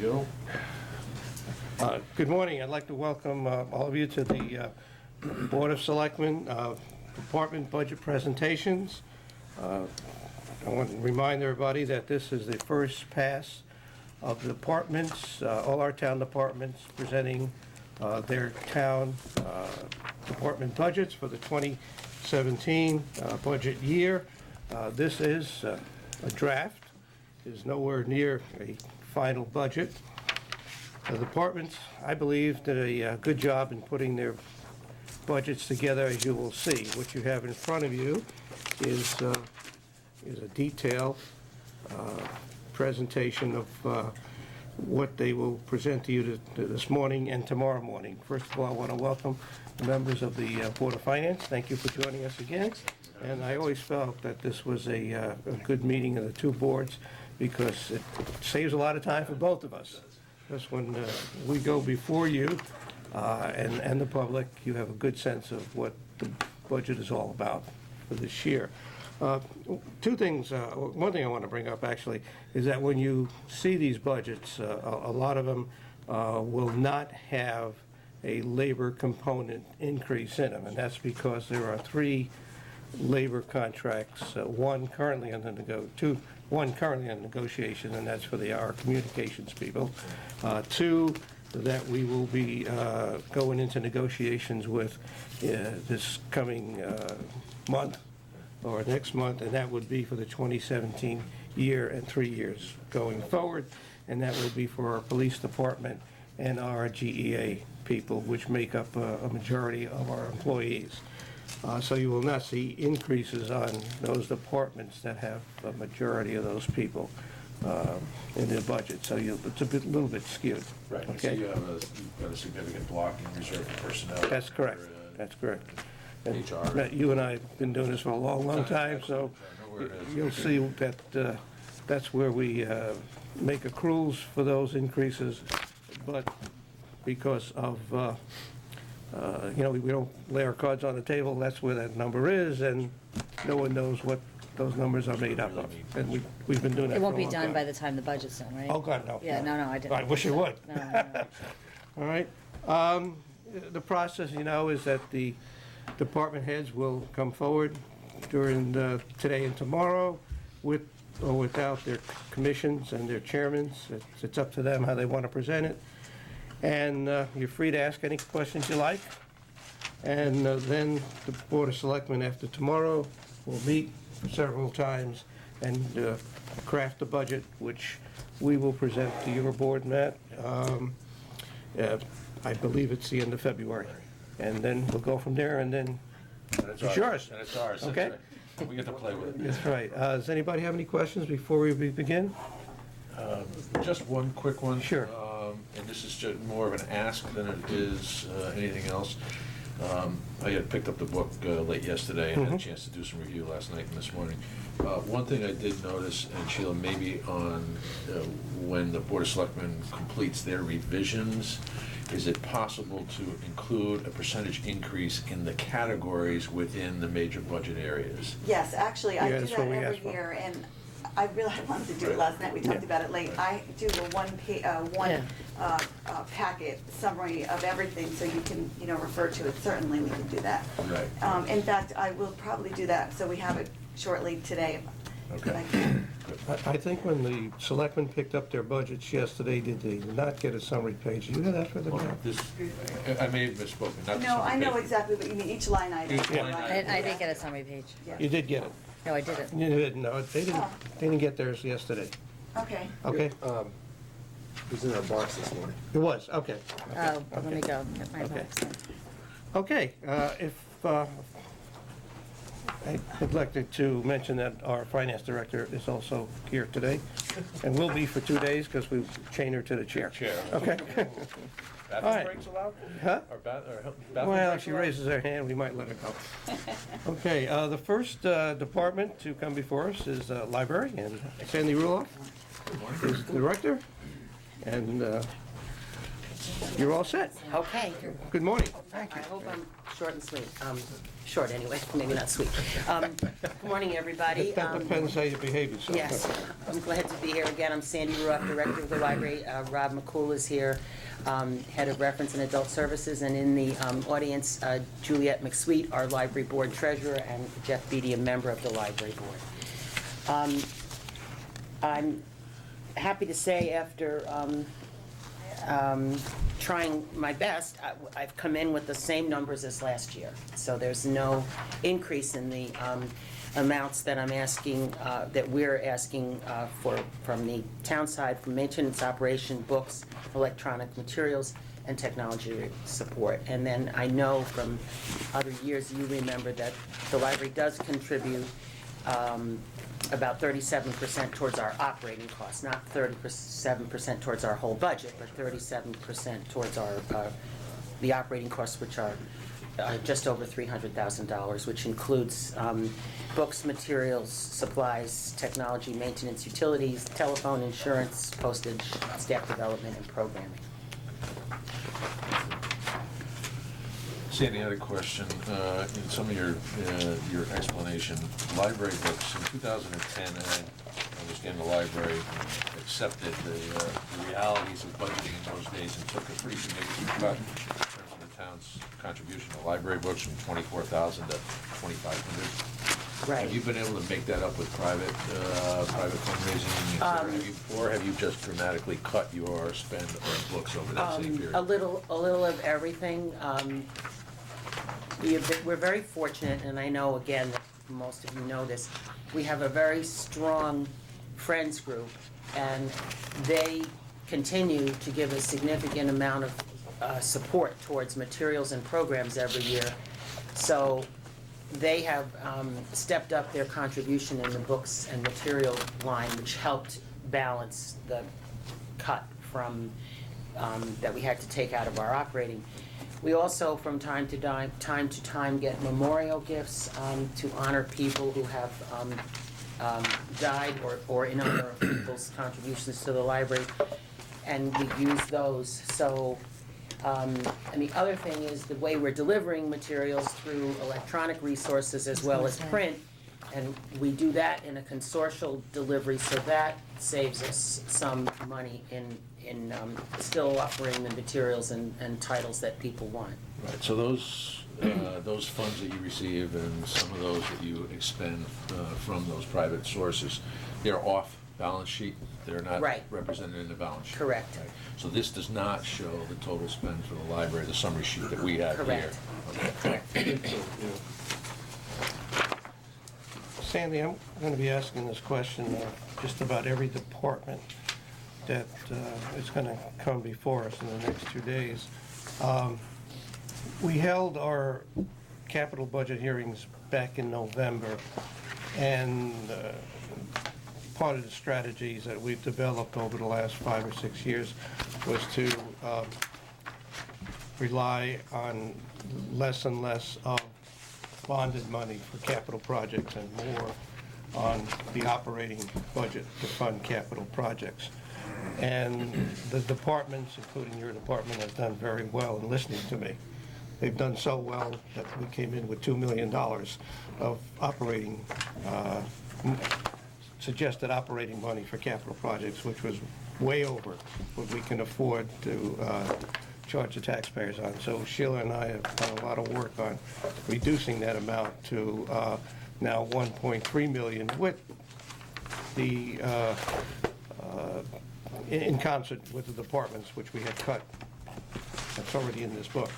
go. Good morning. I'd like to welcome all of you to the Board of Selectmen Department Budget Presentations. I want to remind everybody that this is the first pass of the departments, all our town departments presenting their town department budgets for the 2017 budget year. This is a draft. It is nowhere near a final budget. The departments, I believe, did a good job in putting their budgets together, as you will see. What you have in front of you is a detailed presentation of what they will present to you this morning and tomorrow morning. First of all, I want to welcome the members of the Board of Finance. Thank you for joining us again. And I always felt that this was a good meeting of the two boards because it saves a lot of time for both of us. That's when we go before you and the public, you have a good sense of what the budget is all about for this year. Two things, one thing I want to bring up actually is that when you see these budgets, a lot of them will not have a labor component increase in them, and that's because there are three labor contracts, one currently under negotiation, and that's for our communications people. Two, that we will be going into negotiations with this coming month or next month, and that would be for the 2017 year and 3 years going forward, and that will be for our police department and our GEA people, which make up a majority of our employees. So you will not see increases on those departments that have a majority of those people in their budget. So it's a little bit skewed. Right. Okay. So you've got a significant block in reserve for personnel. That's correct. That's correct. And HR. Matt, you and I have been doing this for a long time, so you'll see that that's where we make accruals for those increases, but because of we don't lay our cards on the table, that's where that number is, and no one knows what those numbers are made up of. And we've been doing that for a long time. It won't be done by the time the budget's done, right? Oh, God, no. Yeah, no, I didn't. I wish it would. No. All right. The process, is that the department heads will come forward during today and tomorrow with or without their commissions and their chairmen. It's up to them how they want to present it. And you're free to ask any questions you like. And then the Board of Selectmen after tomorrow will meet several times and craft a budget, which we will present to your board, Matt. I believe it's the end of February. And then we'll go from there, and then it's yours. And it's ours. Okay. Right. We get to play with it. That's right. Does anybody have any questions before we begin? Just one quick one. Sure. And this is just more of an ask than it is anything else. I had picked up the book late yesterday and had a chance to do some review last night and this morning. One thing I did notice, and Sheila, maybe on when the Board of Selectmen completes their revisions, is it possible to include a percentage increase in the categories within the major budget areas? Yes, actually, I do that's that what we every asked for. year, and I really wanted to do it last night. We talked about it late. I do a one packet summary of everything, so you can, refer to it. Certainly, we can do that. Right. In fact, I will probably do that, so we have it shortly today. Okay. I think when the selectmen picked up their budgets yesterday, did they not get a summary page? Do you have that for the Well, draft? I may have misspoken. Not the No, I know summary page. exactly what you mean, each line item. Each line item. I did get a summary page. Yeah. You did get it. No, I didn't. You didn't, no, they didn't get theirs yesterday. Okay. Okay? It was in our box this morning. It was, okay. Oh, let me go get my Okay. box then. Okay, I neglected to mention that our finance director is also here today, and will be for 2 days, because we've chained her to the chair. Okay? All Bathroom right. breaks allowed? Huh? Or bathroom Well, breaks if she allowed? raises her hand, we might let her go. Okay, the first department to come before us is library, and Sandy Ruloff is the director. And You're all set. Okay. Good morning. I hope I'm short and sweet. Short anyway, maybe not sweet. Good morning, everybody. That depends how you behave yourself. Yes, I'm glad to be here again. I'm Sandy Ruff, Director of the Library. Rob McCool is here, Head of Reference and Adult Services, and in the audience, Juliet McSweet, our Library Board Treasurer, and Jeff Beatty, a member of the Library Board. I'm happy to say after trying my best, I've come in with the same numbers as last year. So there's no increase in the amounts that I'm asking, that we're asking for from the town side, for maintenance, operation, books, electronic materials, and technology support. And then I know from other years, you remember that the library does contribute about 37% towards our operating costs, not 37% towards our whole budget, but 37% towards our the operating costs, which are just over $300,000, which includes books, materials, supplies, technology, maintenance, utilities, telephone, insurance, postage, staff development, and programming. Sandy, I had a question. In some of your explanation, library books in 2010, and I understand the library accepted the realities of budgeting in those days and took a pretty significant cut in terms of the town's contribution to library books from 24,000 to 2,500. Right. Have you been able to make that up with private fundraising, or have you just dramatically cut your spend on books over that same period? A little of everything. We're very fortunate, and I know, again, that most of you know this, we have a very strong friends group, and they continue to give a significant amount of support towards materials and programs every year. So they have stepped up their contribution in the books and material line, which helped balance the cut from that we had to take out of our operating. We also, from time to time, get memorial gifts to honor people who have died, or in honor of people's contributions to the library, and we use those. So, and the other thing is the way we're delivering materials through electronic resources as well as print, and we do that in a consortial delivery, so that saves us some money in still offering the materials and titles that people want. Right, so those funds that you receive and some of those that you expend from those private sources, they're off balance sheet? They're not Right. represented in the balance sheet? Correct. Right. So this does not show the total spend for the library, the summary sheet that we have here? Correct. Okay. Correct. Sandy, I'm going to be asking this question just about every department that is going to come before us in the next 2 days. We held our capital budget hearings back in November, and part of the strategies that we've developed over the last 5 or 6 years was to rely on less and less of bonded money for capital projects and more on the operating budget to fund capital projects. And the departments, including your department, have done very well in listening to me. They've done so well that we came in with $2 million of operating, suggested operating money for capital projects, which was way over what we can afford to charge the taxpayers on. So Sheila and I have done a lot of work on reducing that amount to now $1.3 million with the in concert with the departments, which we had cut. That's already in this book.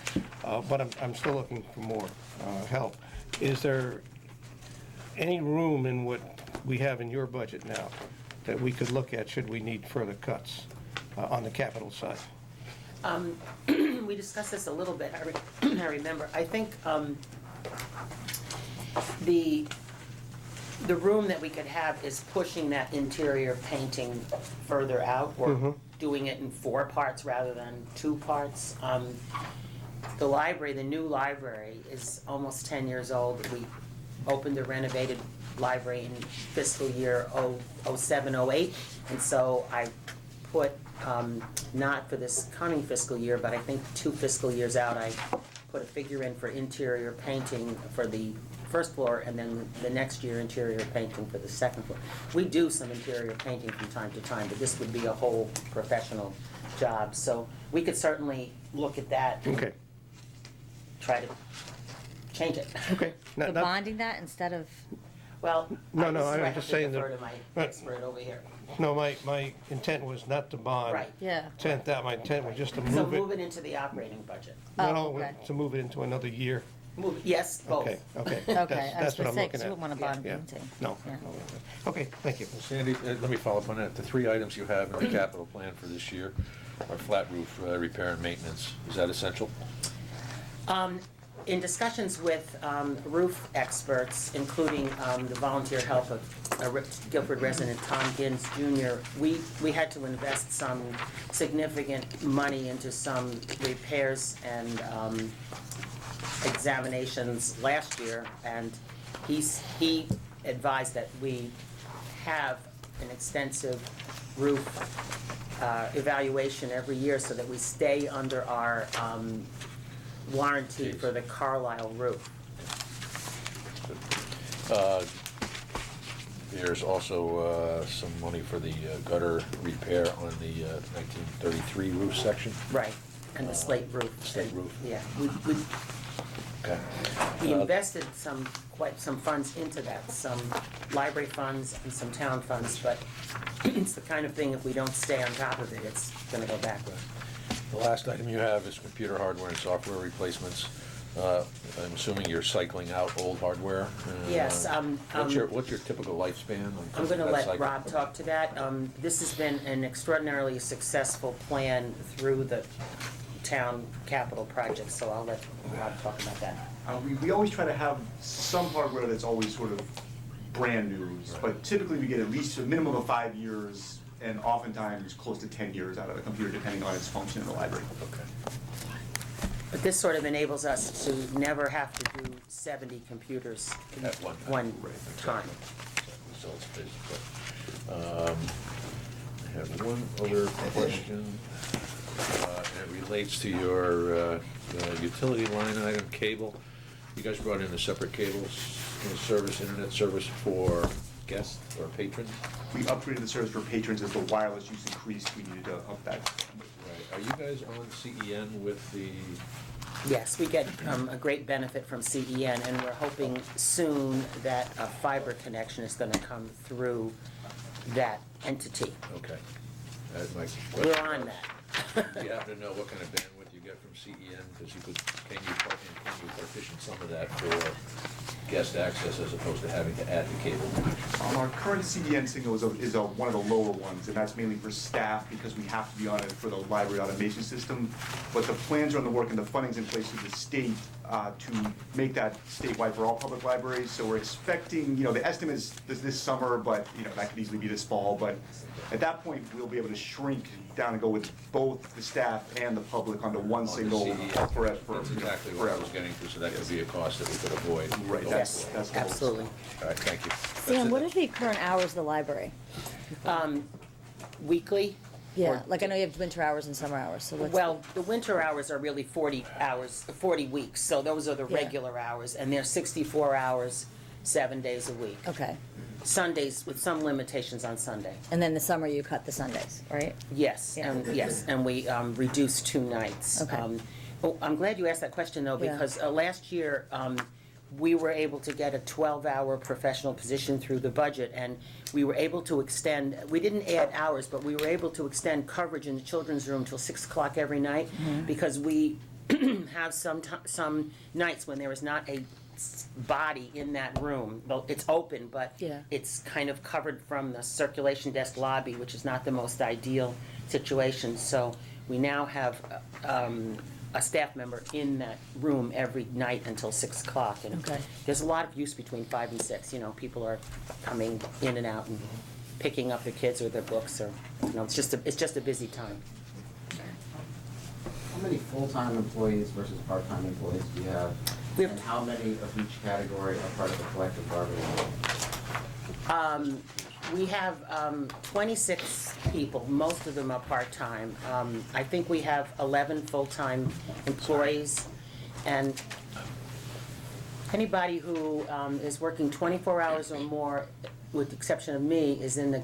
But I'm still looking for more help. Is there any room in what we have in your budget now that we could look at should we need further cuts on the capital side? We discussed this a little bit, I remember. I think the room that we could have is pushing that interior painting further out, or doing it in 4 parts rather than 2 parts. The library, the new library, is almost 10 years old. We opened a renovated library in fiscal year 07, 08, and so I put, not for this coming fiscal year, but I think 2 fiscal years out, I put a figure in for interior painting for the first floor, and then the next year interior painting for the second floor. We do some interior painting from time to time, but this would be a whole professional job, so we could certainly look at that and Okay, try to change it. okay. So Not- bonding that instead of, Well, No, this no, is where I'm I have just to saying defer that- to my expert over here. No, my intent was not to bond. Right. yeah. My intent was just to So move move it, it into the operating budget. Oh, no, okay. to move it into another year. Move, yes, both. Okay, okay. Okay, I was That's what gonna I'm say, looking because you at. wouldn't want to bond Yeah. painting. No. Yeah. Okay, thank you. Sandy, let me follow up on that. The 3 items you have in the capital plan for this year are flat roof repair and maintenance. Is that essential? In discussions with roof experts, including the volunteer help of Guilford resident Tom Gins Jr., we had to invest some significant money into some repairs and examinations last year, and he advised that we have an extensive roof evaluation every year so that we stay under our warranty for the Carlisle roof. There's also some money for the gutter repair on the 1933 roof section. Right, and the slate roof. Slate roof. Yeah, Okay. we invested quite some funds into that, some library funds and some town funds, but it's the kind of thing, if we don't stay on top of it, it's gonna go backward. The last item you have is computer hardware and software replacements. I'm assuming you're cycling out old hardware? Yes, What's your typical lifespan? on I'm gonna that let cycle? Rob talk to that. This has been an extraordinarily successful plan through the town capital project, so I'll let Rob talk about that. We always try to have some hardware that's always sort of brand new, but typically we get at least a minimum of 5 years, and oftentimes close to 10 years out of the computer, depending on its function in the library. Okay. But this sort of enables us to never have to do 70 computers At one time. one Right, time. So it's busy, but, I have one other question, and it relates to your utility line item cable. You guys brought in a separate cable service, internet service for guests or patrons? We upgraded the service for patrons as the wireless use increased, we needed to up that. Right. Are you guys on CEN with the, Yes, we get a great benefit from CEN, and we're hoping soon that a fiber connection is gonna come through that entity. okay. My We're question on was, that. do you happen to know what kind of bandwidth you get from CEN? Because can you partition some of that for guest access as opposed to having to add the cable? Our current CDN signal is one of the lower ones, and that's mainly for staff because we have to be on it for the library automation system. But the plans are in the work and the funding's in place with the state to make that statewide for all public libraries. So we're expecting, the estimate is this summer, but that could easily be this fall. But at that point, we'll be able to shrink down and go with both the staff and the public onto one On the signal CEN? forever. That's exactly what I was getting to, so that could be a cost that we could avoid. Right, going Yes, forward. that's the goal. absolutely. All right, thank you. That's Sam, it. what are the current hours of the library? Weekly? Yeah, Or- like I know you have winter hours and summer hours, so what's? Well, the winter hours are really 40 hours, 40 weeks, so those are the Yeah. regular hours, and they're 64 hours, 7 days a week. Okay, Sundays, with some limitations on Sunday. and then the summer you cut the Sundays, right? Yes, Yeah. and we reduced 2 nights. Okay. I'm glad you asked that question, though, Yeah. because last year, we were able to get a 12-hour professional position through the budget, and we were able to extend, we didn't add hours, but we were able to extend coverage in the children's room till 6 o'clock every night, because we have some nights when there is not a body in that room. Well, it's open, but Yeah. it's kind of covered from the circulation desk lobby, which is not the most ideal situation. So we now have a staff member in that room every night until 6 o'clock. And Okay. there's a lot of use between 5 and 6. People are coming in and out and picking up their kids or their books, or it's just a busy time. How many full-time employees versus part-time employees do you have? We have- And how many of each category are part of the collective bargaining? We have 26 people, most of them are part-time. I think we have 11 full-time employees, and anybody who is working 24 hours or more, with the exception of me, is in the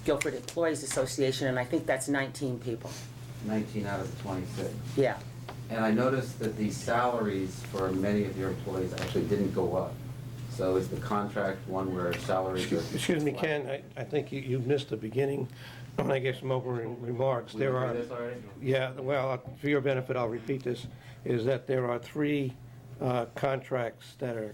Guilford Employees Association, and I think that's 19 people. 19 out of the 26. Yeah. And I noticed that the salaries for many of your employees actually didn't go up. So is the contract one where salaries are... Excuse me, Ken, I think you missed the beginning, when I gave some opening remarks. We There went are, through this already? yeah, well, for your benefit, I'll repeat this, is that there are 3 contracts that are,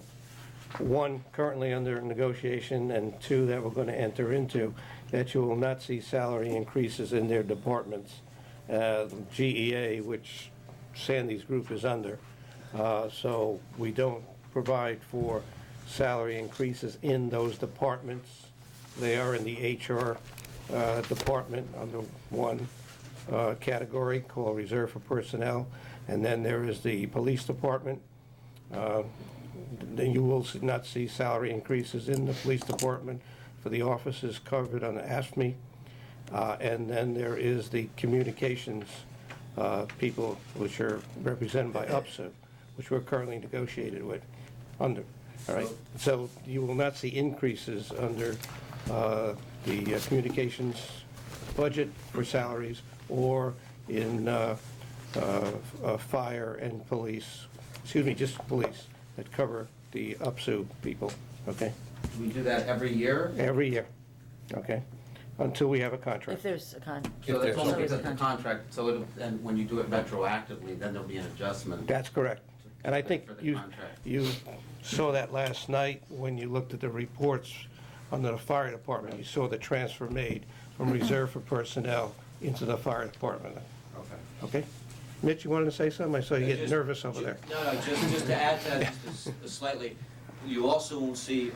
1 currently under negotiation and 2 that we're going to enter into, that you will not see salary increases in their departments. GEA, which Sandy's group is under, so we don't provide for salary increases in those departments. They are in the HR department under one category called Reserve for Personnel, and then there is the Police Department. Then you will not see salary increases in the Police Department for the officers covered under AFSCME. And then there is the communications people, which are represented by UPSA, which we're currently negotiated with, under. All right, so you will not see increases under the communications budget for salaries or in fire and police, excuse me, just police that cover the UPSA people, okay? We do that every year? Every year, okay? Until we have a If contract. there's a con. So that's only there's a because the contract, so it'll, and when you do it retroactively, then there'll be an adjustment. That's correct. And I think For the you contract. saw that last night when you looked at the reports under the fire department. You saw the transfer made from Reserve for Personnel into the fire department. Okay. Okay? Mitch, you wanted to say something? I saw you getting Just- nervous over there. No, just to add to that just slightly, you also won't see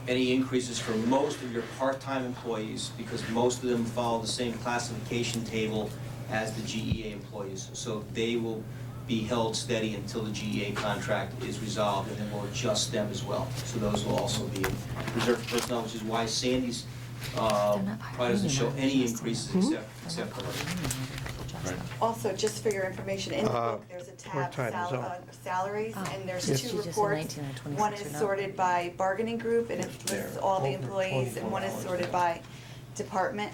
any increases for most of your part-time employees because most of them follow the same classification table as the GEA employees. So they will be held steady until the GEA contract is resolved, and then we'll adjust them as well. So those will also be in reserve for personnel, which is why Sandy's probably doesn't show any increases except for Also, just for your information, in the Uh, book, there's a tab, part-time is on. salaries, and there's Yes. 2 She just said reports. 19 and 26 One or is not. sorted by bargaining group, and it They're lists all the over employees, and one is 24 sorted hours. by department.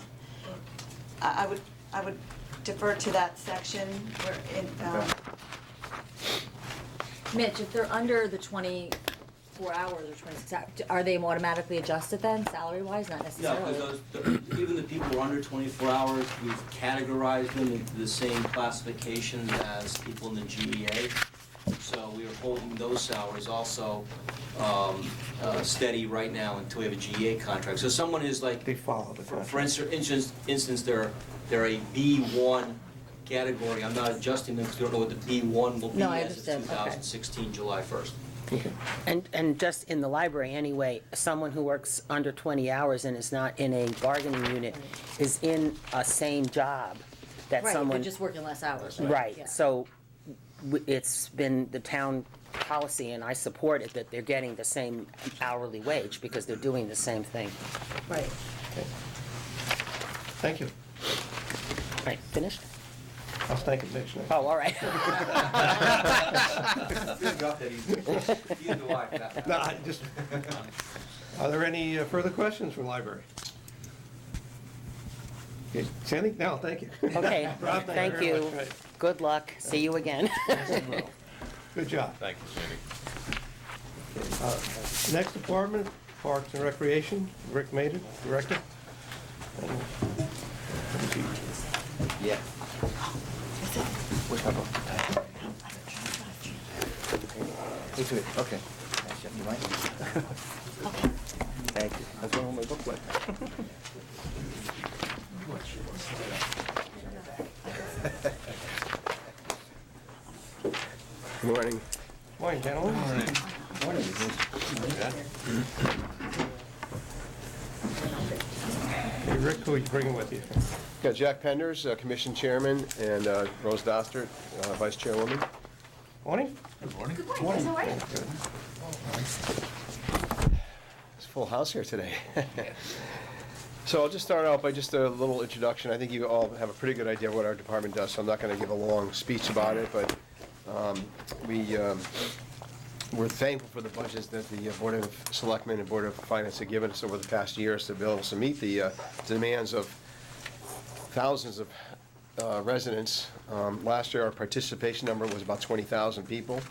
I would defer to that section where in, Mitch, if they're under the 24 hours or 26 hours, are they automatically adjusted then, salary-wise? Not Yeah, necessarily. because even the people who are under 24 hours, we've categorized them into the same classifications as people in the GEA. So we are holding those salaries also steady right now until we have a GEA contract. So someone is like, They follow the for contract. instance, they're a B1 category. I'm not adjusting them because we don't know what the B1 will be No, I as of understand. Okay. 2016, July 1st. Okay. And just in the library anyway, someone who works under 20 hours and is not in a bargaining unit is in a same job that Right, someone. they're just working less hours. Right, Yeah. so it's been the town policy, and I support it, that they're getting the same hourly wage because they're doing the same thing. Right. Thank you. Right, finished? I'll thank you, Mitch. next. Oh, all right. Didn't got that easy. Neither do I, for that matter. No, I just, are there any further questions from the library? Okay, Sandy? No, thank you. Okay, Rob, thank very you. much. Right. Good luck. See you again. Good job. Thank you, Sandy. Next department, Parks and Recreation, Rick Maiden, Director. Yeah. Okay. You mind? Thank you. That's one of my booklet. Good morning. Morning, gentlemen. Hey, Rick, who are you bringing with you? Got Jack Penders, Commission Chairman, and Rose Dostert, Vice Chairwoman. Morning? Good morning. Morning. As full house here today. So I'll just start out by just a little introduction. I think you all have a pretty good idea what our department does, so I'm not going to give a long speech about it, but we're thankful for the budgets that the Board of Selectmen and Board of Finance have given us over the past years to be able to meet the demands of thousands of residents. Last year, our participation number was about 20,000 people.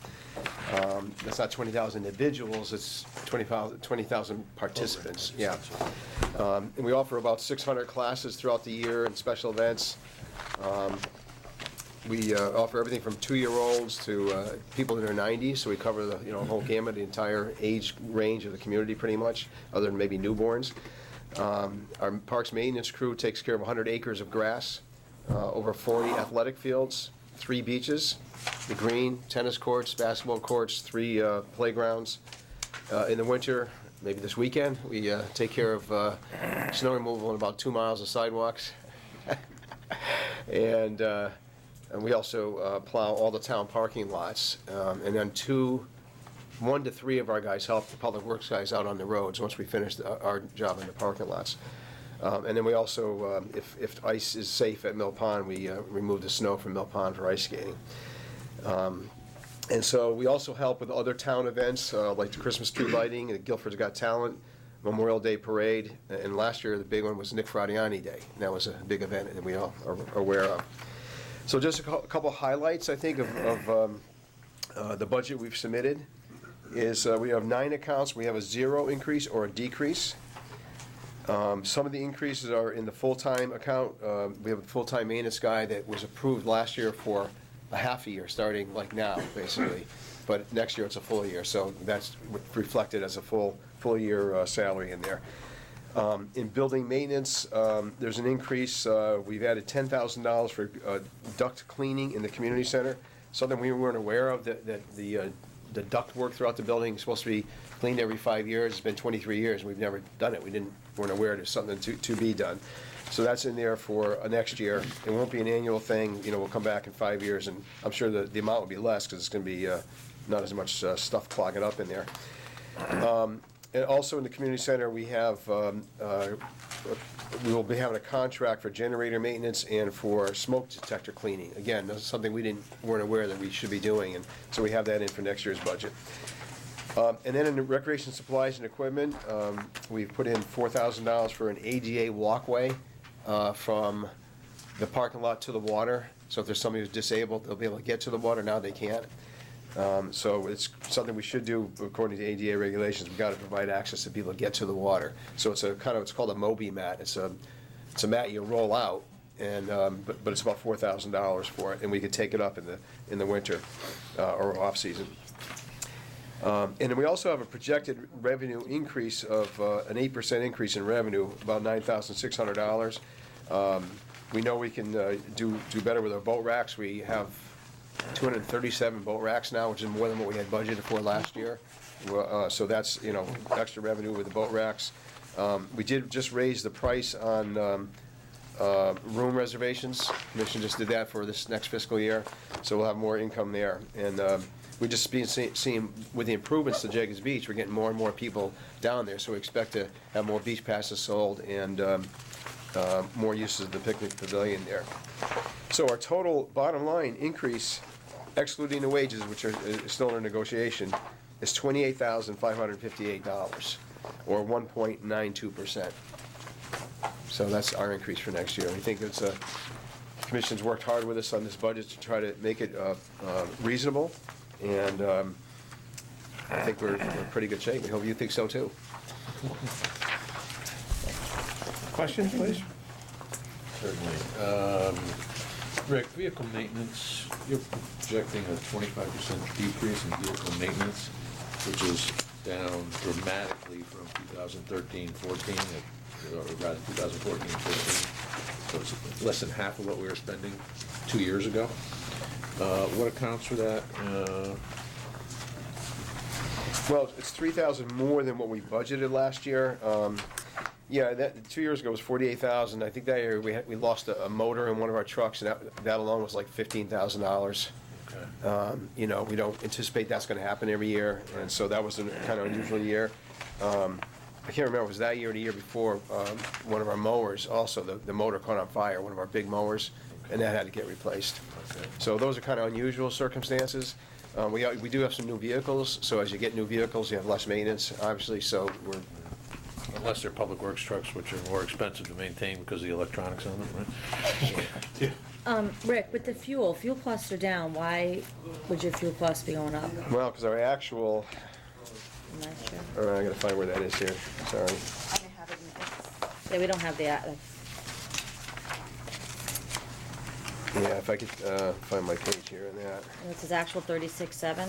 That's not 20,000 individuals, it's 20,000 participants, yeah. And we offer about 600 classes throughout the year and special events. We offer everything from 2-year-olds to people in their 90s, so we cover the whole gamut, the entire age range of the community pretty much, other than maybe newborns. Our parks maintenance crew takes care of 100 acres of grass, over 40 athletic fields, 3 beaches, the green, tennis courts, basketball courts, 3 playgrounds. In the winter, maybe this weekend, we take care of snow removal on about 2 miles of sidewalks. And we also plow all the town parking lots. And then 1 to 3 of our guys help the public works guys out on the roads once we finish our job in the parking lots. And then we also, if ice is safe at Mill Pond, we remove the snow from Mill Pond for ice skating. And so we also help with other town events, like the Christmas tree lighting, the Guilford's Got Talent, Memorial Day Parade, and last year the big one was Nick Fradiani Day. And that was a big event that we all are aware of. So just a couple highlights, I think, of the budget we've submitted is we have 9 accounts. We have a 0 increase or a decrease. Some of the increases are in the full-time account. We have a full-time maintenance guy that was approved last year for a half a year, starting like now, basically. But next year it's a full year, so that's reflected as a full year salary in there. In building maintenance, there's an increase. We've added $10,000 for duct cleaning in the community center, something we weren't aware of, that the duct work throughout the building is supposed to be cleaned every 5 years. It's been 23 years, and we've never done it. Weren't aware there's something to be done. So that's in there for next year. It won't be an annual thing. We'll come back in 5 years, and I'm sure the amount will be less because it's going to be not as much stuff clogging up in there. And also in the community center, we will be having a contract for generator maintenance and for smoke detector cleaning. Again, that's something we weren't aware that we should be doing, and so we have that in for next year's budget. And then in the recreation supplies and equipment, we've put in $4,000 for an ADA walkway from the parking lot to the water. So if there's somebody who's disabled, they'll be able to get to the water. Now they can't. So it's something we should do according to ADA regulations. We've got to provide access to people to get to the water. So it's it's called a Moby mat. It's a mat you roll out, and but it's about $4,000 for it, and we could take it up in the winter or off season. And then we also have a projected revenue increase of an 8% increase in revenue, about $9,600. We know we can do better with our boat racks. We have 237 boat racks now, which is more than what we had budgeted for last year. So that's extra revenue with the boat racks. We did just raise the price on room reservations. Commission just did that for this next fiscal year, so we'll have more income there. And we just seeing with the improvements to Jacobs Beach, we're getting more and more people down there, so we expect to have more beach passes sold and more uses of the picnic pavilion there. So our total bottom line increase, excluding the wages, which are still under negotiation, is $28,558, or 1.92%. So that's our increase for next year. We think it's the Commission's worked hard with us on this budget to try to make it reasonable, and I think we're in pretty good shape. We hope you think so too. Questions, please? Certainly. Rick, vehicle maintenance, you're projecting a 25% decrease in vehicle maintenance, which is down dramatically from 2013-14, or rather 2014-15. So it's less than half of what we were spending 2 years ago. What accounts for that? Well, it's $3,000 more than what we budgeted last year. Yeah, that 2 years ago was $48,000. I think that year we lost a motor in one of our trucks, and that alone was like $15,000. Okay. We don't anticipate that's going to happen every year, and so that was a kind of unusual year. I can't remember, it was that year or the year before, one of our mowers, also, the motor caught on fire, one of our big mowers, and that had to get replaced. Okay. So those are kind of unusual circumstances. We do have some new vehicles, so as you get new vehicles, you have less maintenance, obviously, so we're, Unless they're public works trucks, which are more expensive to maintain because of the electronics on them, right? Rick, with the fuel costs are down, why would your fuel costs be going up well, because our actual, from last year? I gotta find where that is here, sorry. I may have it in Yeah, we don't have the, Yeah, if I could find my page here on that, it says actual 36.7 that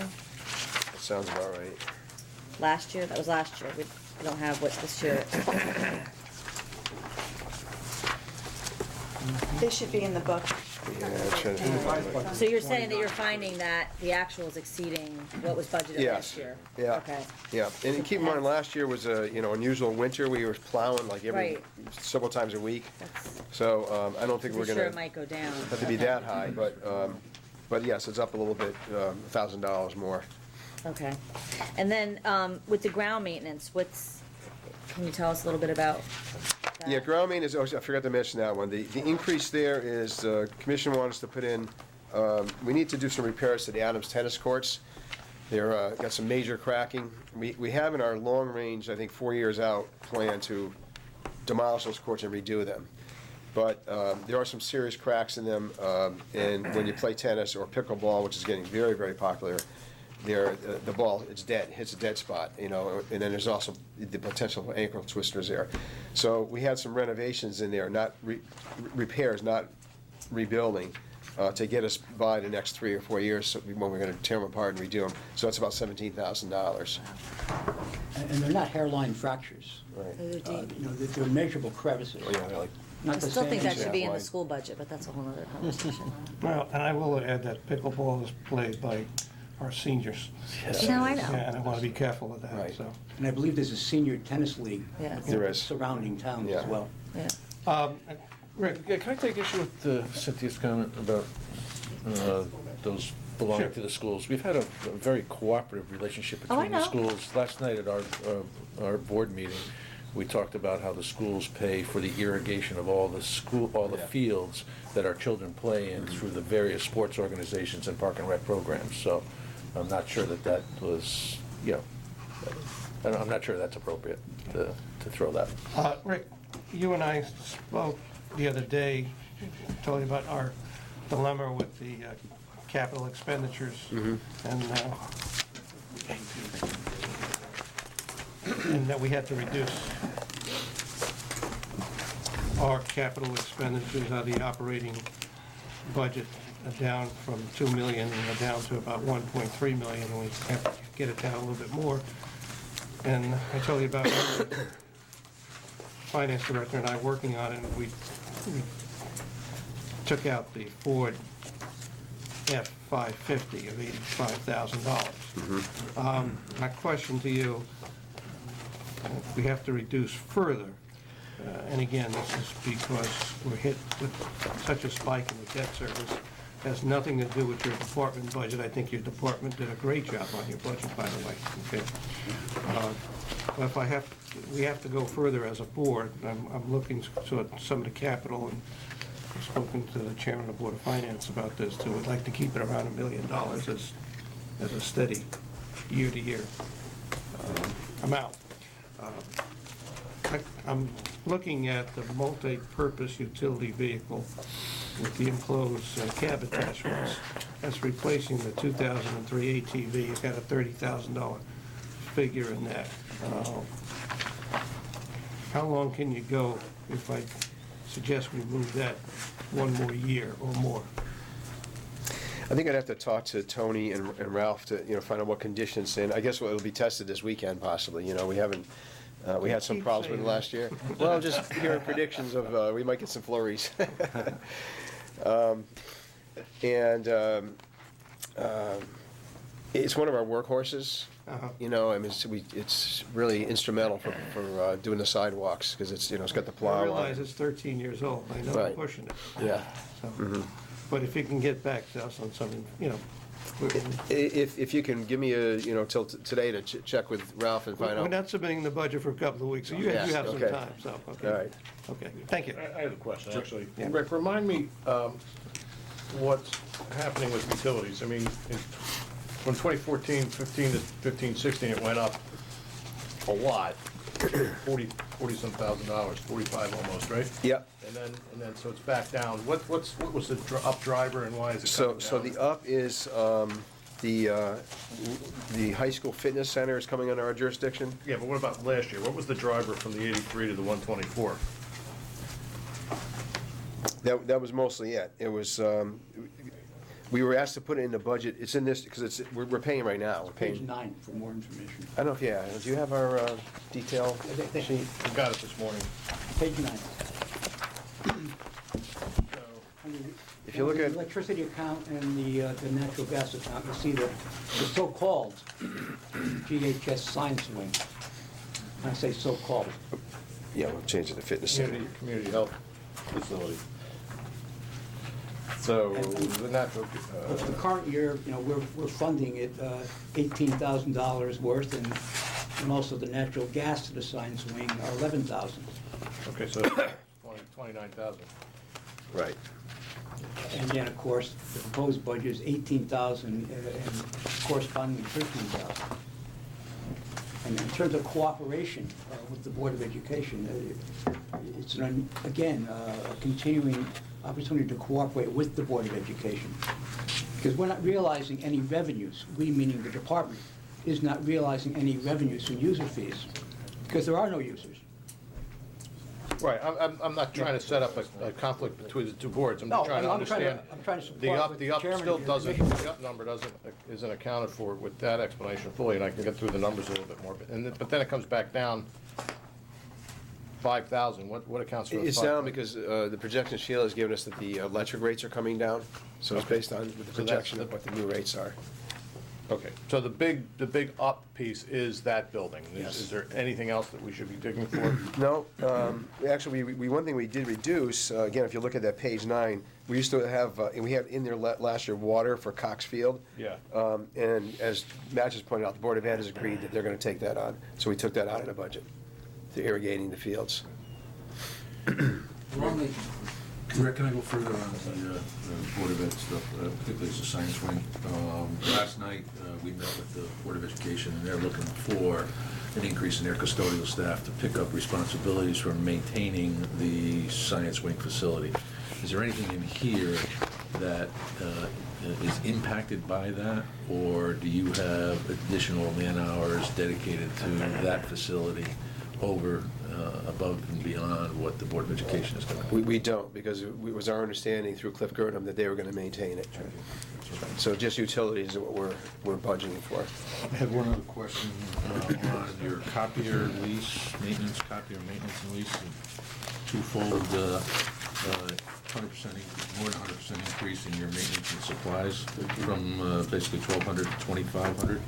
sounds about right. last year, that was last year, we don't have what this year. They should be in the book. Yeah, I'm trying to find my- So you're saying that you're finding that the actual is exceeding what was budgeted Yes, last year? yeah, Okay. yeah. And keep in mind, last year was a, unusual winter. We were plowing like every, Right. several times a week. That's, So, I don't think we're for sure gonna it might go down. have to be that high, but yes, it's up a little bit, $1,000 more. Okay. And then, with the ground maintenance, can you tell us a little bit about that? Yeah, ground maintenance, I forgot to mention that one. The increase there is, the commission wants us to put in, we need to do some repairs to the Adams tennis courts. They're, got some major cracking. We have in our long range, I think 4 years out, plan to demolish those courts and redo them. But there are some serious cracks in them, and when you play tennis or pickleball, which is getting very, very popular, the ball, it's dead, hits a dead spot, and then there's also the potential for ankle twisters there. So we had some renovations in there, not repairs, not rebuilding, to get us by the next 3 or 4 years when we're gonna tear them apart and redo them. So it's about $17,000. And they're not hairline fractures. Right. They're deep. They're measurable crevices. Oh, yeah, they're like, Not I the still same. think that Yeah, should be in the wide. school budget, but that's a whole other conversation. Well, and I will add that pickleball is played by our seniors. No, I Yeah, know. and I want to be careful of that, Right. so. And I believe there's a senior tennis league. Yeah. There is. Surrounding towns as Yeah. well. Yeah. Rick, Yeah, can I take issue with Cynthia's comment about those belonging Sure. to the schools? We've had a very cooperative relationship Oh, I between the know. schools. Last night at our board meeting, we talked about how the schools pay for the irrigation of all the fields that our children play in through the various sports organizations and park and rec programs. So I'm not sure that was, I'm not sure that's appropriate to throw that. Rick, you and I spoke the other day, talking about our dilemma with the capital expenditures. And that we had to reduce our capital expenditures out of the operating budget down from 2 million down to about 1.3 million, and we have to get it down a little bit more. And I told you about the finance director and I working on it, and we took out the Ford F-550 of $85,000. My question to you, we have to reduce further, and again, this is because we're hit with such a spike in the debt service. Has nothing to do with your department budget. I think your department did a great job on your budget, by the way, okay? But if we have to go further as a board. I'm looking at some of the capital, and I've spoken to the chairman of the Board of Finance about this too. We'd like to keep it around $1 million as a steady year-to-year amount. I'm looking at the multi-purpose utility vehicle with the enclosed cab attachments. That's replacing the 2003 ATV. It's got a $30,000 figure in that. How long can you go if I suggest we move that one more year or more? I think I'd have to talk to Tony and Ralph to, find out what conditions, and I guess it'll be tested this weekend possibly, we haven't, we had some Keep problems with it saying last year. Well, just hearing predictions of, we might get some flurries. It's one of our workhorses, it's really instrumental for doing the sidewalks, because it's got the plow I on realize it. it's 13 years old. I know I'm Right. pushing it. Yeah. So, but if you can get back to us on something, If you can give me till today to check with Ralph and find We're out. not submitting the budget for a couple of weeks, so you Yes, have some okay. time, so, okay. All right. Okay, thank you. I have a question, actually. Yeah. Rick, remind me what's happening with utilities. I mean, from 2014, 15 to 15, 16, it went up a lot, 40-some thousand dollars, 45 almost, right? Yep. And then, so it's back down. What was the up driver and why is it coming down? So the up is, the high school fitness center is coming under our jurisdiction. Yeah, but what about last year? What was the driver from the 83 to the 124? That was mostly it. It was, we were asked to put it in the budget. It's in this, because we're paying right now. We're Page paying. 9 for more information. I don't know if, yeah, do you have our detail sheet? We got it this morning. Page 9. If you look at- The electricity account and the natural gas account, you'll see the so-called GHS science wing. When I say so-called, Yeah, we'll change it to fitness center. Community health facility. So the natural, but for the current year, we're funding it $18,000 worth, and also the natural gas to the science wing are $11,000. okay, so 29,000. Right. And then, of course, the proposed budget is $18,000 and corresponding $13,000. And in terms of cooperation with the Board of Education, it's, again, a continuing opportunity to cooperate with the Board of Education. Because we're not realizing any revenues, we meaning the department, is not realizing any revenues from user fees, because there are no users. Right, I'm not trying to set up a conflict between the two boards, I'm just trying to understand. I'm trying to support The what up, the the up chairman still of the doesn't, commission- the up number isn't accounted for with that explanation fully, and I can get through the numbers a little bit more, but then it comes back down 5,000, what accounts for the 5,000? It's down because the projection Sheila has given us that the electric rates are coming down, so it's based on the projection of what the new rates are. Okay, so the big up piece is that building. Yes. Is there anything else that we should be digging for? No, actually, one thing we did reduce, again, if you look at that page 9, we used to have, and we had in there last year, water for Cox Field. Yeah. And as Matt just pointed out, the Board of Ed has agreed that they're gonna take that on, so we took that out of the budget, to irrigating the fields. Rick, can I go further on the Board of Ed stuff, particularly as a science wing? Last night, we met with the Board of Education, and they're looking for an increase in their custodial staff to pick up responsibilities for maintaining the science wing facility. Is there anything in here that is impacted by that, or do you have additional man-hours dedicated to that facility over, above and beyond what the Board of Education is going to do? We don't, because it was our understanding through Cliff Gurdon that they were gonna maintain it. So just utilities is what we're budgeting for. I had one other question on your copier lease, copier maintenance and lease, twofold, 100%, more than 100% increase in your maintenance and supplies from basically 1,200 to 2,500.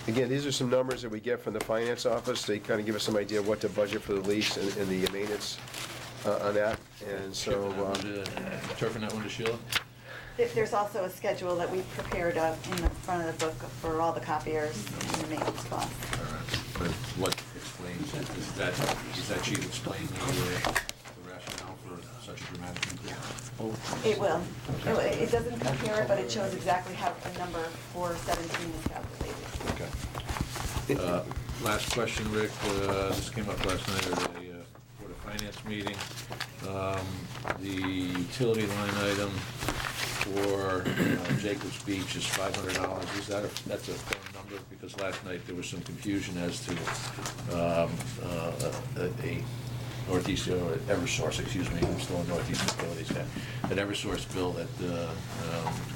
Again, these are some numbers that we get from the finance office. They kind of give us some idea of what to budget for the lease and the maintenance on that. And so, Turfing that one to Sheila? There's also a schedule that we prepared in the front of the book for all the copiers and the maintenance costs. All right. But what explains, does that sheet explain the rationale for such a dramatic increase? It will. It doesn't compare it, but it shows exactly how the number 417 is calculated. Okay. Last question, Rick. This came up last night at a Board of Finance meeting. The utility line item for Jacobs Beach is $500. That's a fair number? Because last night there was some confusion as to a Northeast, Eversource, excuse me, I'm still in Northeast Utilities guy. An Eversource bill that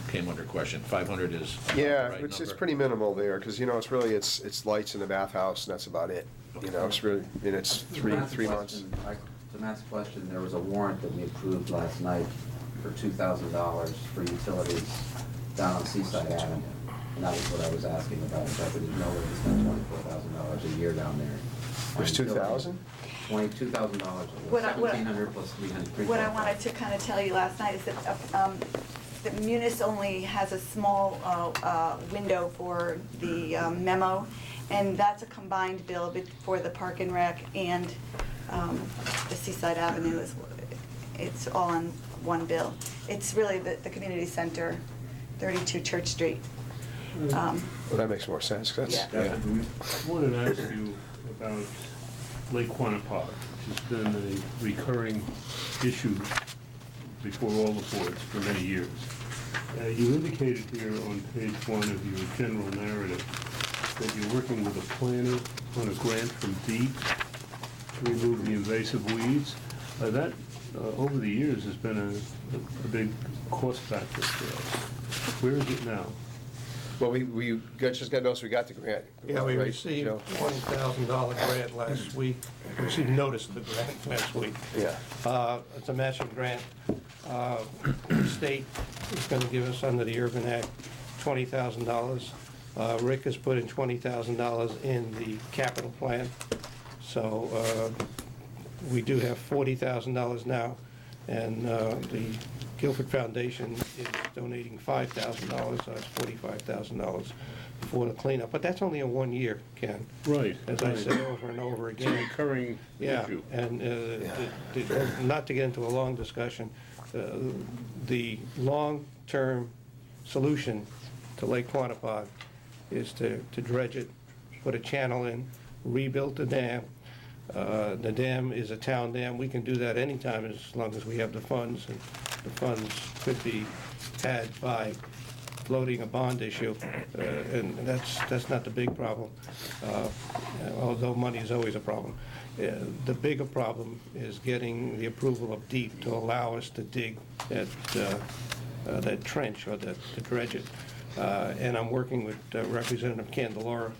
came under question. 500 is about the yeah, right it's number. pretty minimal there, because, it's really, it's lights in the bathhouse, and that's about it. It's really, it's three months. To Matt's question, there was a warrant that we approved last night for $2,000 for utilities down on Seaside Avenue. And that was what I was asking about, so I didn't know that we spent $24,000 a year down there. It was 2,000? $22,000, What I- 1,700 plus 300. What I wanted to kind of tell you last night is that the Munis only has a small window for the memo, and that's a combined bill for the Park and Rec and the Seaside Avenue. It's all on one bill. It's really the community center, 32 Church Street. Well, that makes more sense, 'cause Yeah. that's, I wanted to ask you about Lake Quannapock, which has been a recurring issue before all the boards for many years. You indicated here on page 1 of your general narrative that you're working with a planner on a grant from Dept to remove the invasive weeds. That, over the years, has been a big cost factor for us. Where is it now? well, we just got notice we got the grant. Yeah, we right, received Joe? $20,000 grant last week. We received notice of the grant last week. Yeah. It's a matching grant. The state is going to give us, under the Urban Act, $20,000. Rick has put in $20,000 in the capital plan. So we do have $40,000 now, and the Guilford Foundation is donating $5,000, so that's $45,000 for the cleanup. But that's only a 1 year, Ken. Right. As I say over and over It's a again. recurring Yeah, issue. and not to get into a long discussion, the long-term solution to Lake Quannapock is to dredge it, put a channel in, rebuild the dam. The dam is a town dam. We can do that anytime as long as we have the funds, and the funds could be had by floating a bond issue, and that's not the big problem, although money is always a problem. The bigger problem is getting the approval of Dept to allow us to dig that trench or to dredge it. And I'm working with Representative Candelora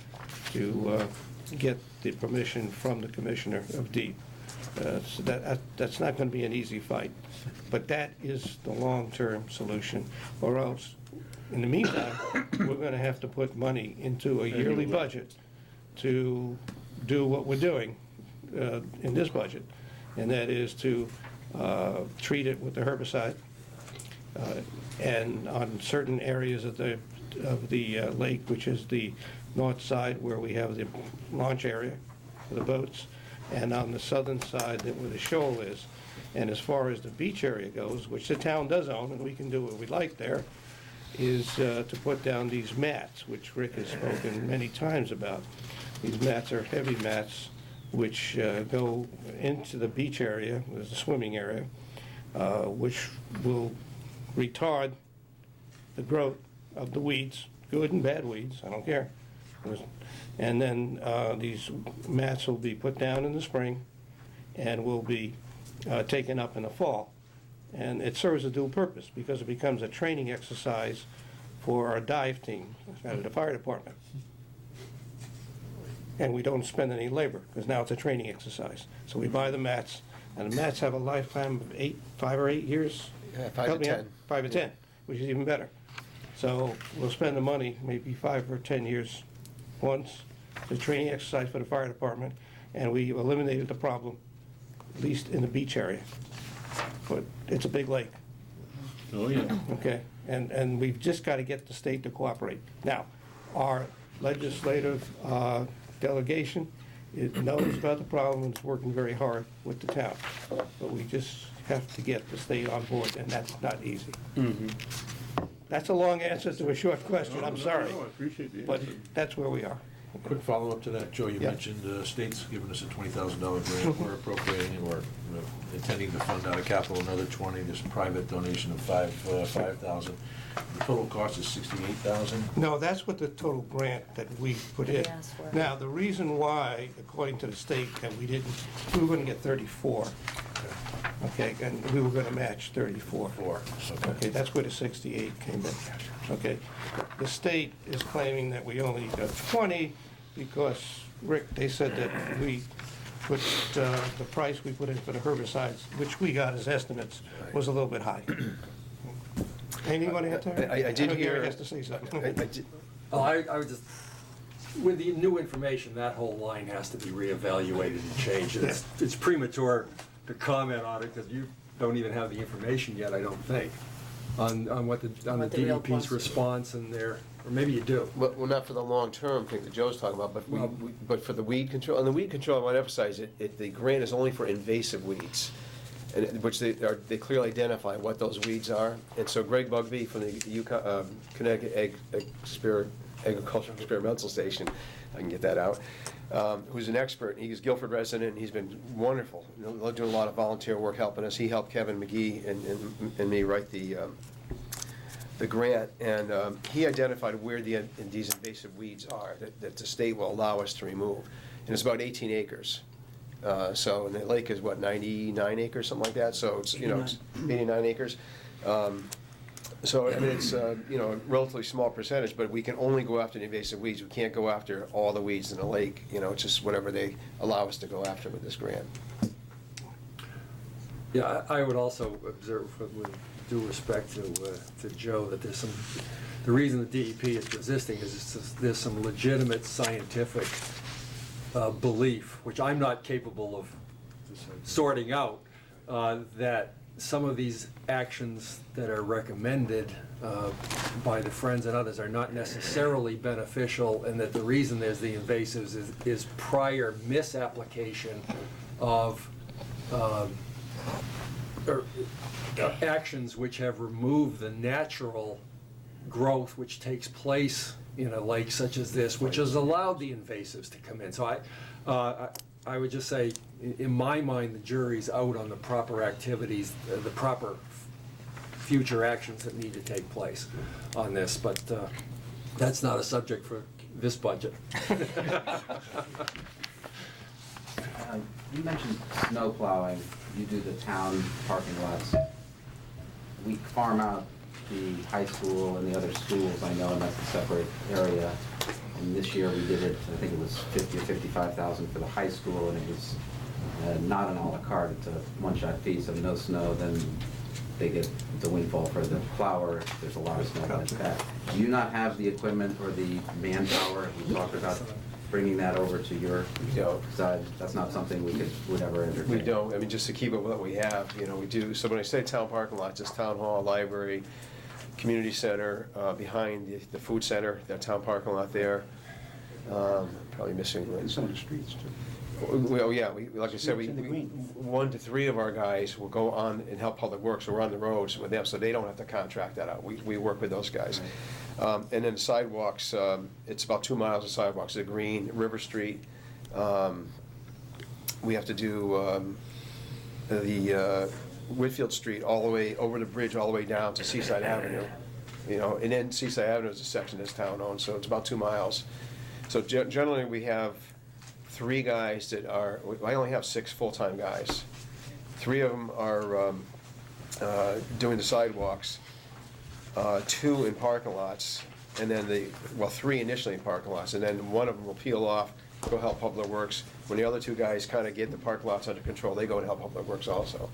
to get the permission from the Commissioner of Dept. So that's not going to be an easy fight, but that is the long-term solution, or else, in the meantime, we're going to have to put money into a yearly budget to do what we're doing in this budget, and that is to treat it with the herbicide, and on certain areas of the lake, which is the north side where we have the launch area for the boats, and on the southern side where the shoal is. And as far as the beach area goes, which the town does own, and we can do what we like there, is to put down these mats, which Rick has spoken many times about. These mats are heavy mats which go into the beach area, there's a swimming area, which will retard the growth of the weeds, good and bad weeds, I don't care. And then these mats will be put down in the spring and will be taken up in the fall. And it serves a dual purpose because it becomes a training exercise for our dive team out of the fire department. And we don't spend any labor because now it's a training exercise. So we buy the mats, and the mats have a lifetime of 5 or 8 years. Yeah, 5 Help to me out. 10. 5 to 10, which is even better. So we'll spend the money, maybe 5 or 10 years once, the training exercise for the fire department, and we eliminated the problem, at least in the beach area. But it's a big lake, Oh, yeah. okay? And we've just got to get the state to cooperate. Now, our legislative delegation, it knows about the problem and is working very hard with the town. But we just have to get the state on board, and that's not easy. That's a long answer to a short question, I'm sorry. No, I appreciate the But answer. that's where we are. Quick follow-up to that, Joe, you Yeah. mentioned state's giving us a $20,000 grant, we're appropriating, or intending to fund out of capital another 20, there's a private donation of 5,000. The total cost is 68,000. No, that's what the total grant that we put in. We asked for. Now, the reason why, according to the state, that we didn't, we were gonna get 34. Okay, and we were gonna match 34. Okay, that's where the 68 came in. Okay, the state is claiming that we only got 20 because, Rick, they said that we put, the price we put in for the herbicides, which we got as estimates, was a little bit high. Anything you want to add to that? I did know Gary hear- has to say something. I did- Oh, I was just with the new information, that whole line has to be reevaluated and changed. It's premature to comment on it because you don't even have the information yet, I don't think, on the What the real DEP's cost is. response and their, or maybe you do. Well, not for the long-term thing that Joe's talking about, but but for the weed control. And the weed control, I want to emphasize, the grant is only for invasive weeds, which they clearly identify what those weeds are. And so Greg Bugbee from the Connecticut Agricultural Experimental Station, I can get that out, who's an expert. He's a Guilford resident, and he's been wonderful, doing a lot of volunteer work helping us. He helped Kevin McGee and me write the grant, and he identified where these invasive weeds are that the state will allow us to remove. And it's about 18 acres. So, and the lake is what, 99 acres, something like that? So it's, it's 89 acres. So, I mean, it's, a relatively small percentage, but we can only go after the invasive weeds. We can't go after all the weeds in the lake, it's just whatever they allow us to go after with this grant. Yeah, I would also observe with due respect to Joe that the reason the DEP is resisting is there's some legitimate scientific belief, which I'm not capable of sorting out, that some of these actions that are recommended by the Friends and others are not necessarily beneficial, and that the reason there's the invasives is prior misapplication of actions which have removed the natural growth which takes place in a lake such as this, which has allowed the invasives to come in. So I would just say, in my mind, the jury's out on the proper activities, the proper future actions that need to take place on this, but that's not a subject for this budget. You mentioned snow plowing. You do the town parking lots. We farm out the high school and the other schools, I know, and that's a separate area. And this year we did it, I think it was 50 or 55,000 for the high school, and it was not an a la carte, it's a one-shot fee, so no snow, then they get the windfall for the plower. If there's a lot of snow, then it's back. Do you not have the equipment or the manpower? You talked about bringing that over to your side. That's not something would ever entertain. We don't. I mean, just to keep it with what we have, we do. So when I say town parking lots, it's town hall, library, community center, behind the food center, that town parking lot there. Probably missing Some of the streets too. Well, yeah, like I said, 1 to 3 of our guys will go on and help Public Works, so we're on the roads with them, so they don't have to contract that out. We work with those guys. And then sidewalks, it's about 2 miles of sidewalks, the Green, River Street. We have to do the Whitfield Street all the way over the bridge, all the way down to Seaside Avenue. And then Seaside Avenue is a section that's town-owned, so it's about 2 miles. So generally, we have 3 guys that are, I only have 6 full-time guys. 3 of them are doing the sidewalks, 2 in parking lots, and then 3 initially in parking lots, and then 1 of them will peel off, go help Public Works. When the other 2 guys kind of get the parking lots under control, they go and help Public Works also.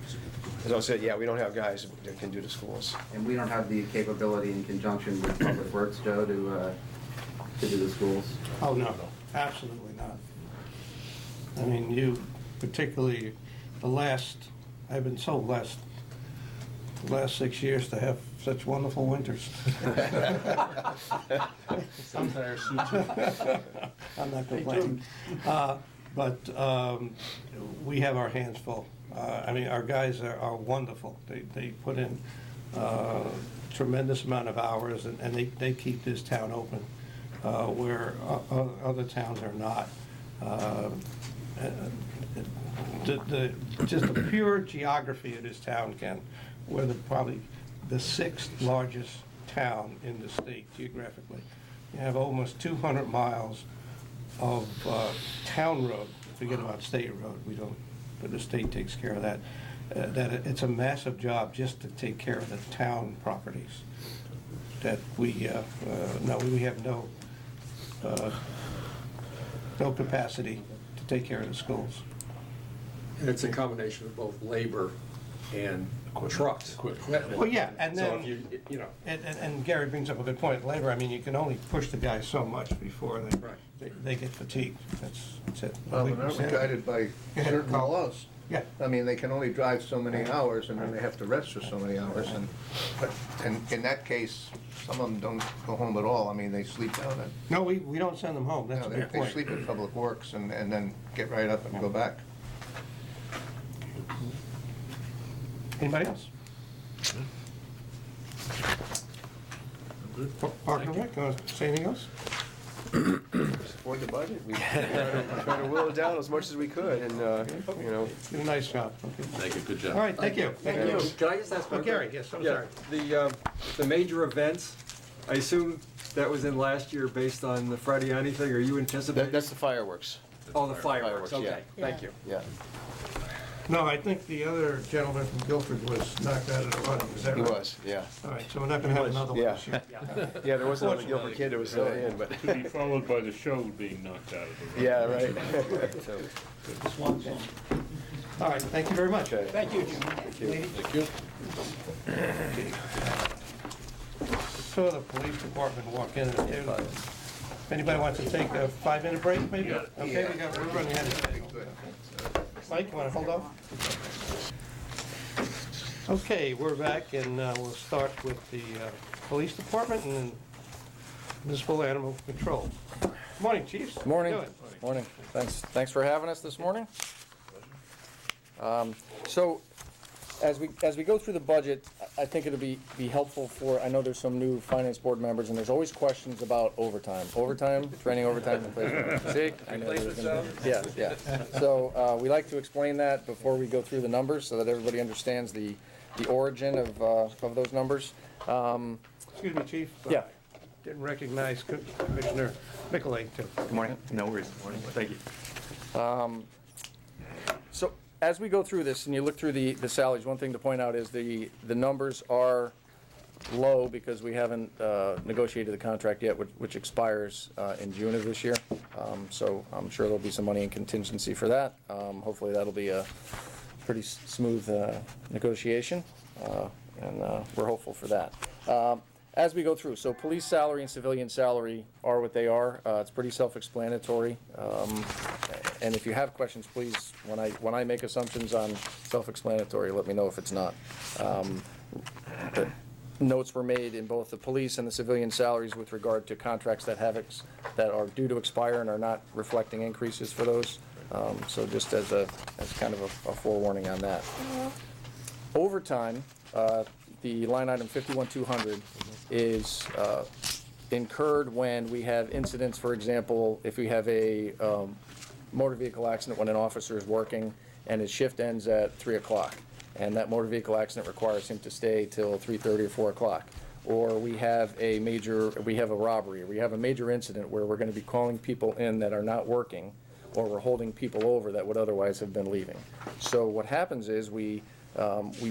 As I said, yeah, we don't have guys that can do the schools. And we don't have the capability in conjunction with Public Works, Joe, to do the schools? Oh, no, absolutely not. I mean, you, particularly I've been so blessed, the last 6 years to have such wonderful winters. Sometimes. I'm not complaining. But we have our hands full. I mean, our guys are wonderful. They put in tremendous amount of hours, and they keep this town open, where other towns are not. Just the pure geography of this town, Ken, we're probably the 6th largest town in the state geographically. You have almost 200 miles of town road. Forget about state road. We don't, but the state takes care of that. It's a massive job just to take care of the town properties. That we have no capacity to take care of the schools. And it's a combination of both labor and trucks. Well, yeah, and So then, if you know. and Gary brings up a good point, labor, I mean, you can only push the guys so much before they get fatigued, that's it. Well, and aren't we guided by certain laws? Yeah. I mean, they can only drive so many hours, and then they have to rest for so many hours, and in that case, some of them don't go home at all. I mean, they sleep down at, No, we don't send them home, that's a no, good they point. sleep at Public Works and then get right up and go back. Anybody else? Park and Rec, you want to say anything else? Support the budget. We try to whittle it down as much as we could, and, you know. Did a nice job, okay. Thank you, good job. All right, thank you. Can I just ask one? Gary, yes, I'm Yeah, sorry. the major events, I assume that was in last year based on the Frediani thing, are you anticipating? That's the fireworks. Oh, the fireworks, Fireworks, okay, thank you. Yeah. No, I think the other gentleman from Guilford was knocked out of the running, is that He right? was, yeah. All right, so we're not gonna have another one Yeah. this year. Yeah, there was another Guilford kid who was in, but, To be followed by the show being knocked out of the room. yeah, right. All right, thank you very much. Thank you, Jim. Thank you. Saw the police department walk in, if anybody wants to take a 5-minute break, maybe? Okay, we're running out of time. Mike, you wanna hold off? Okay, we're back, and we'll start with the police department and then municipal animal control. Morning, chiefs. Morning. How you doing? Morning. Thanks for having us this morning. So, as we go through the budget, I think it'll be helpful for, I know there's some new finance board members, and there's always questions about overtime. Overtime, training overtime, replacement. See? I know there's gonna be- Yeah. So, we like to explain that before we go through the numbers, so that everybody understands the origin of those numbers. Excuse me, chief. Yeah. Didn't recognize Commissioner Mickelay, too. Good morning. No worries. Morning. Thank you. So, as we go through this and you look through the salaries, one thing to point out is the numbers are low because we haven't negotiated the contract yet, which expires in June of this year. So I'm sure there'll be some money in contingency for that. Hopefully that'll be a pretty smooth negotiation, and we're hopeful for that. As we go through, so police salary and civilian salary are what they are. It's pretty self-explanatory. And if you have questions, please, when I make assumptions on self-explanatory, let me know if it's not. The notes were made in both the police and the civilian salaries with regard to contracts that are due to expire and are not reflecting increases for those. So just as kind of a forewarning on that. Overtime, the line item 51,200 is incurred when we have incidents, for example, if we have a motor vehicle accident when an officer is working and his shift ends at 3 o'clock, and that motor vehicle accident requires him to stay till 3:30 or 4 o'clock. Or we have a robbery, or we have a major incident where we're gonna be calling people in that are not working, or we're holding people over that would otherwise have been leaving. So what happens is we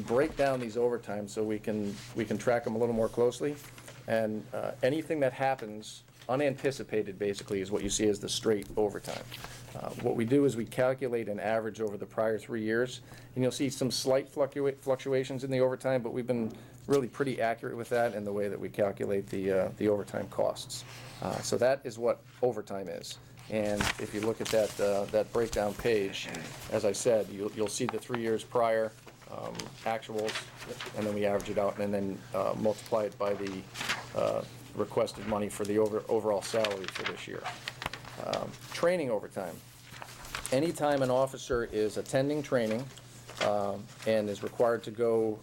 break down these overtimes so we can track them a little more closely, and anything that happens unanticipated basically is what you see as the straight overtime. What we do is we calculate an average over the prior 3 years, and you'll see some slight fluctuations in the overtime, but we've been really pretty accurate with that in the way that we calculate the overtime costs. So that is what overtime is. And if you look at that breakdown page, as I said, you'll see the 3 years prior actuals, and then we average it out and then multiply it by the requested money for the overall salary for this year. Training overtime. Anytime an officer is attending training and is required to go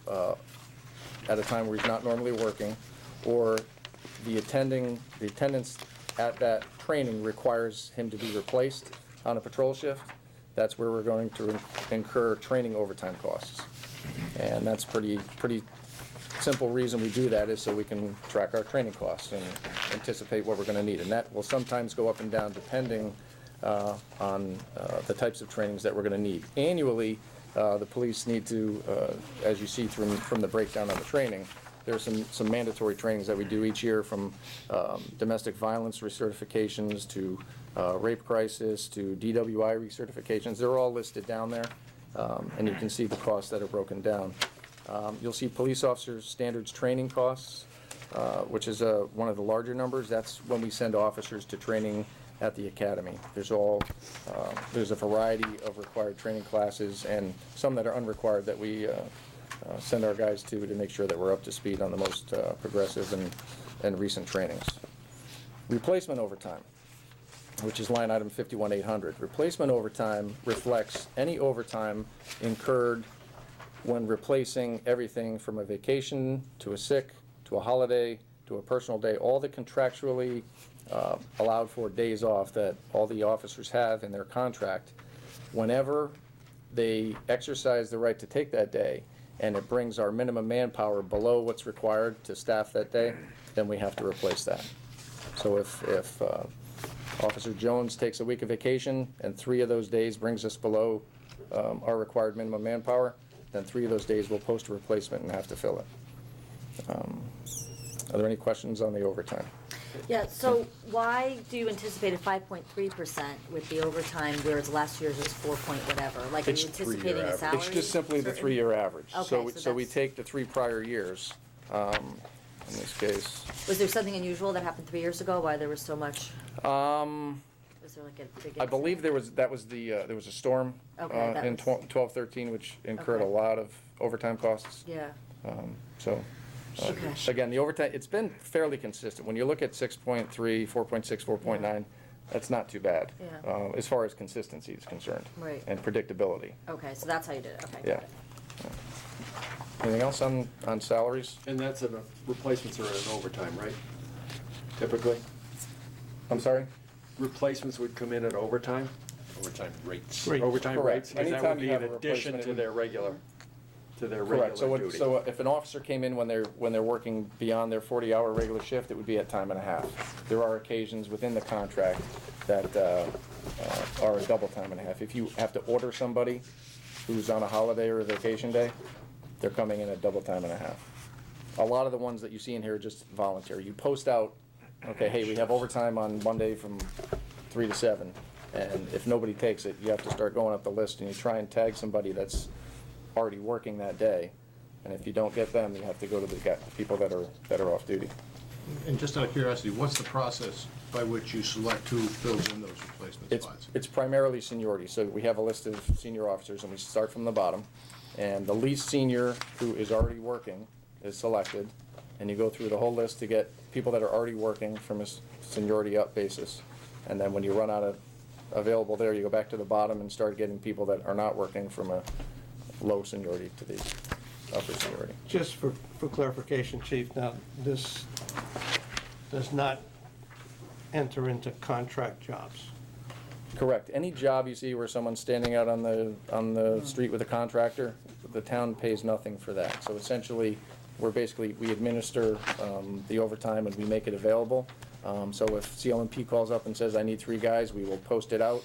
at a time where he's not normally working, or the attendance at that training requires him to be replaced on a patrol shift, that's where we're going to incur training overtime costs. And that's pretty simple reason we do that is so we can track our training costs and anticipate what we're going to need. And that will sometimes go up and down depending on the types of trainings that we're going to need. Annually, the police need to, as you see from the breakdown on the training, there's some mandatory trainings that we do each year, from domestic violence recertifications to rape crisis to DWI recertifications. They're all listed down there. And you can see the costs that are broken down. You'll see police officers' standards training costs, which is one of the larger numbers. That's when we send officers to training at the academy. There's a variety of required training classes and some that are unrequired that we send our guys to make sure that we're up to speed on the most progressive and recent trainings. Replacement overtime, which is line item 51,800. Replacement overtime reflects any overtime incurred when replacing everything from a vacation to a sick to a holiday to a personal day, all the contractually allowed for days off that all the officers have in their contract. Whenever they exercise the right to take that day and it brings our minimum manpower below what's required to staff that day, then we have to replace that. So if Officer Jones takes a week of vacation and 3 of those days brings us below our required minimum manpower, then 3 of those days we'll post a replacement and have to fill it. Are there any questions on the overtime? Yeah, so why do you anticipate a 5.3% with the overtime, whereas last year's was 4 point whatever? Like, are you anticipating a salary? It's just simply the certain- 3-year average. Okay, So we that's- take the 3 prior years, in this case. Was there something unusual that happened 3 years ago, why there was so much? Was there like a big? I believe there was a storm Okay, that in was- 12-13, which incurred a Okay. lot of overtime costs. Yeah, So, Okay. again, the overtime, it's been fairly consistent. When you look at 6.3, 4.6, 4.9, that's not too bad, Yeah. as far as consistency is concerned. Right. And predictability. okay, so that's how you did it, okay. got Yeah. it. Anything else on salaries? And that's replacements are in overtime, right? Typically? I'm sorry? Replacements would come in at overtime? Overtime rates. Overtime Correct. rates? And that Anytime would you be in have a addition replacement, to it would- their regular Correct. duty? So if an officer came in when they're working beyond their 40-hour regular shift, it would be at time and a half. There are occasions within the contract that are a double time and a half. If you have to order somebody who's on a holiday or a vacation day, they're coming in at double time and a half. A lot of the ones that you see in here are just voluntary. You post out, okay, hey, we have overtime on Monday from 3 to 7, and if nobody takes it, you have to start going up the list and you try and tag somebody that's already working that day, and if you don't get them, you have to go to the people that are off duty. And just out of curiosity, what's the process by which you select who fills in those replacement spots? It's primarily seniority, so we have a list of senior officers, and we start from the bottom, and the least senior who is already working is selected, and you go through the whole list to get people that are already working from a seniority up basis, and then when you run out of available there, you go back to the bottom and start getting people that are not working from a low seniority to the upper seniority. Just for clarification, Chief, now, this does not enter into contract jobs. Correct. Any job you see where someone's standing out on the street with a contractor, the town pays nothing for that. So essentially, we administer the overtime and we make it available. So if CLMP calls up and says, I need 3 guys, we will post it out.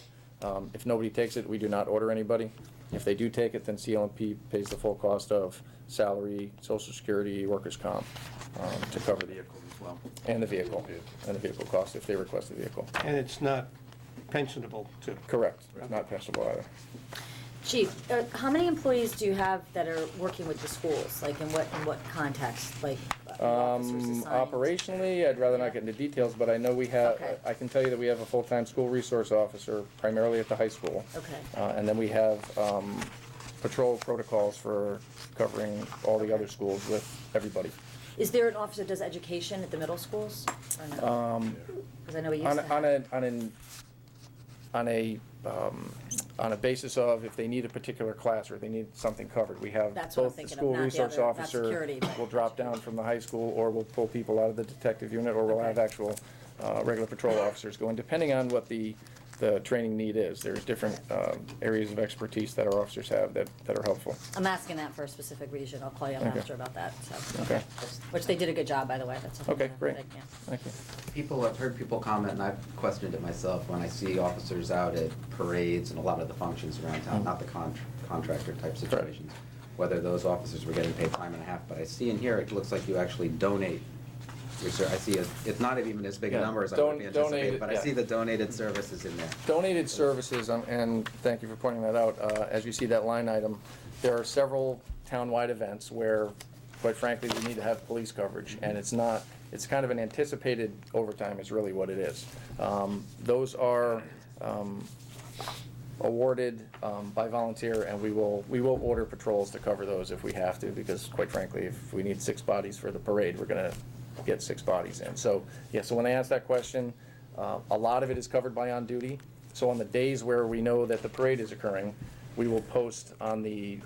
If nobody takes it, we do not order anybody. If they do take it, then CLMP pays the full cost of salary, Social Security, workers' comp to cover the vehicle as well. And the vehicle cost if they request a vehicle. And it's not pensionable, too. Correct. Not pensionable either. Chief, how many employees do you have that are working with the schools, like in what context, like officers assigned? Operationally, I'd rather not get into details, but I know we have, Okay. I can tell you that we have a full-time school resource officer primarily at the high school. Okay. And then we have patrol protocols for covering all the other schools with everybody. Is there an officer that does education at the middle schools, or no? Because I know we used to have. On a basis of if they need a particular class or they need something covered, we have That's what I'm both the thinking of, school not the resource other- not officer security, but will drop down from the high school, or we'll pull people out of the detective unit, or we'll have actual regular patrol officers go in, depending on what the training need is. There's different areas of expertise that our officers have that are helpful. I'm asking that for a specific reason, I'll call you up Okay. after about that, so. Okay. Which they did a good job, by the way, that's. Okay, great. Yeah. Thank you. I've heard people comment, and I've questioned it myself, when I see officers out at parades and a lot of the functions around town, not the contractor type situations, whether those officers were getting paid time and a half, but I see in here, it looks like you actually donate I see it's not even as big a Yeah. number as I would be Donated, anticipating, but I yeah. see the donated services in there. Donated services, and thank you for pointing that out, as you see that line item, there are several townwide events where, quite frankly, we need to have police coverage, and it's kind of an anticipated overtime is really what it is. Those are awarded by volunteer, and we will order patrols to cover those if we have to, because quite frankly, if we need 6 bodies for the parade, we're gonna get 6 bodies in. So, yeah, so when I ask that question, a lot of it is covered by on duty. So on the days where we know that the parade is occurring, we will post on the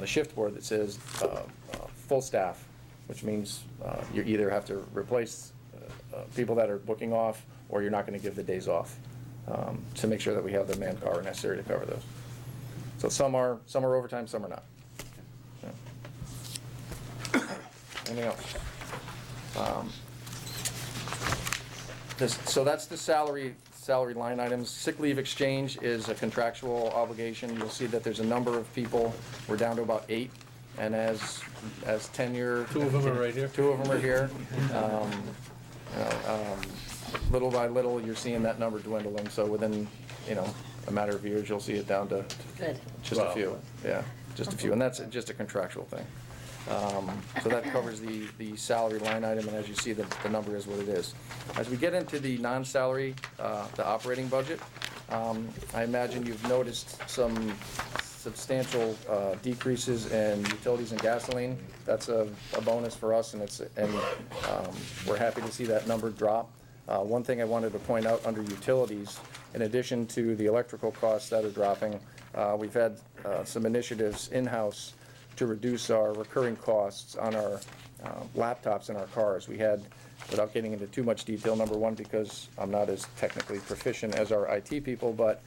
shift board that says full staff, which means you either have to replace people that are booking off, or you're not gonna give the days off, to make sure that we have the manpower necessary to cover those. So some are overtime, some are not. Yeah. Anything else? So that's the salary line items. Sick leave exchange is a contractual obligation. You'll see that there's a number of people. We're down to about 8, and as tenure. 2 of them are right here. 2 of them are here. Little by little, you're seeing that number dwindling. So within, a matter of years, you'll see it down to just a few. Yeah, just a few, and that's just a contractual thing. So that covers the salary line item, and as you see, the number is what it is. As we get into the non-salary, the operating budget, I imagine you've noticed some substantial decreases in utilities and gasoline. That's a bonus for us, and we're happy to see that number drop. One thing I wanted to point out under utilities, in addition to the electrical costs that are dropping, we've had some initiatives in-house to reduce our recurring costs on our laptops in our cars. We had, without getting into too much detail, number one, because I'm not as technically proficient as our IT people, but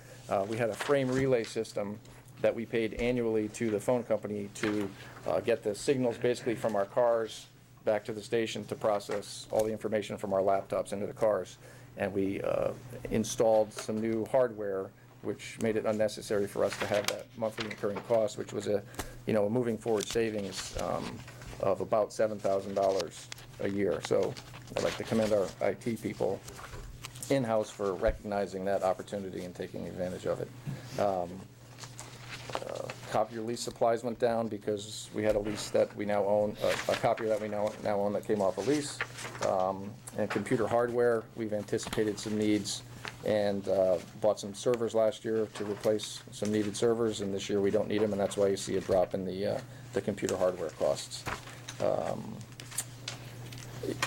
we had a frame relay system that we paid annually to the phone company to get the signals basically from our cars back to the station to process all the information from our laptops into the cars. And we installed some new hardware, which made it unnecessary for us to have that monthly recurring cost, which was a moving forward savings of about $7,000 a year. So I'd like to commend our IT people in-house for recognizing that opportunity and taking advantage of it. Copier lease supplies went down because we had a lease that we now own, a copier that we now own that came off a lease. And computer hardware, we've anticipated some needs and bought some servers last year to replace some needed servers, and this year we don't need them, and that's why you see a drop in the computer hardware costs.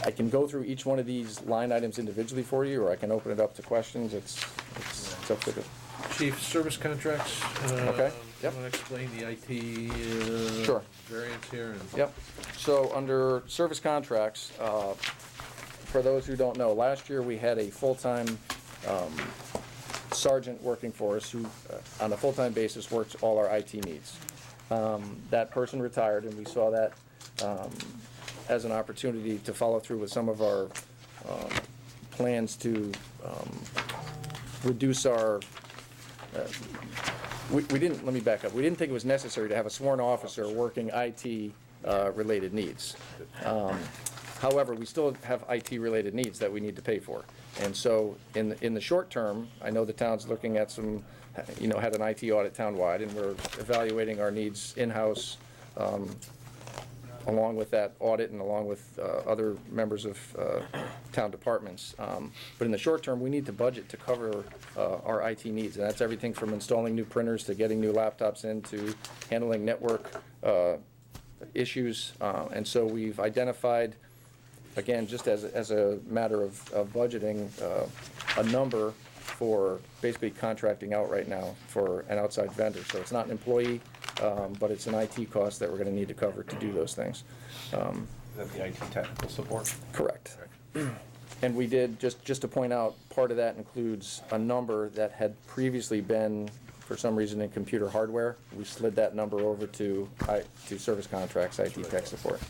I can go through each one of these line items individually for you, or I can open it up to questions. It's up to the Chief, service contracts. Okay, yep. You want to explain the IT Sure. variance here? Yep. So under service contracts, for those who don't know, last year we had a full-time sergeant working for us who, on a full-time basis, worked all our IT needs. That person retired, and we saw that as an opportunity to follow through with some of our plans to reduce our we didn't, let me back up, we didn't think it was necessary to have a sworn officer working IT related needs. However, we still have IT related needs that we need to pay for. And so in the short term, I know the town's looking at some, had an IT audit townwide, and we're evaluating our needs in-house along with that audit and along with other members of town departments. But in the short term, we need to budget to cover our IT needs, and that's everything from installing new printers to getting new laptops in to handling network issues. And so we've identified, again, just as a matter of budgeting, a number for basically contracting out right now for an outside vendor. So it's not an employee, but it's an IT cost that we're going to need to cover to do those things. Is that the IT technical support? Correct. And we did, just to point out, part of that includes a number that had previously been, for some reason, in computer hardware. We slid that number over to service contracts, IT tech support.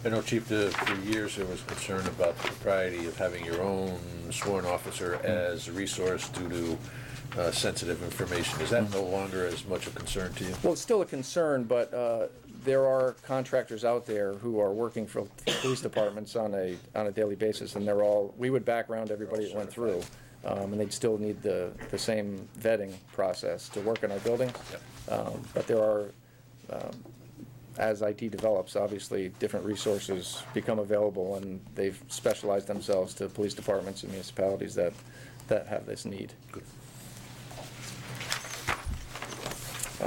I know, Chief, for years there was concern about the propriety of having your own sworn officer as a resource due to sensitive information. Is that no longer as much a concern to you? Well, it's still a concern, but there are contractors out there who are working for police departments on a daily basis, and we would background everybody that went through, and they'd still need the same vetting process to work in our buildings. But there are, as IT develops, obviously, different resources become available, and they've specialized themselves to police departments and municipalities that have this need.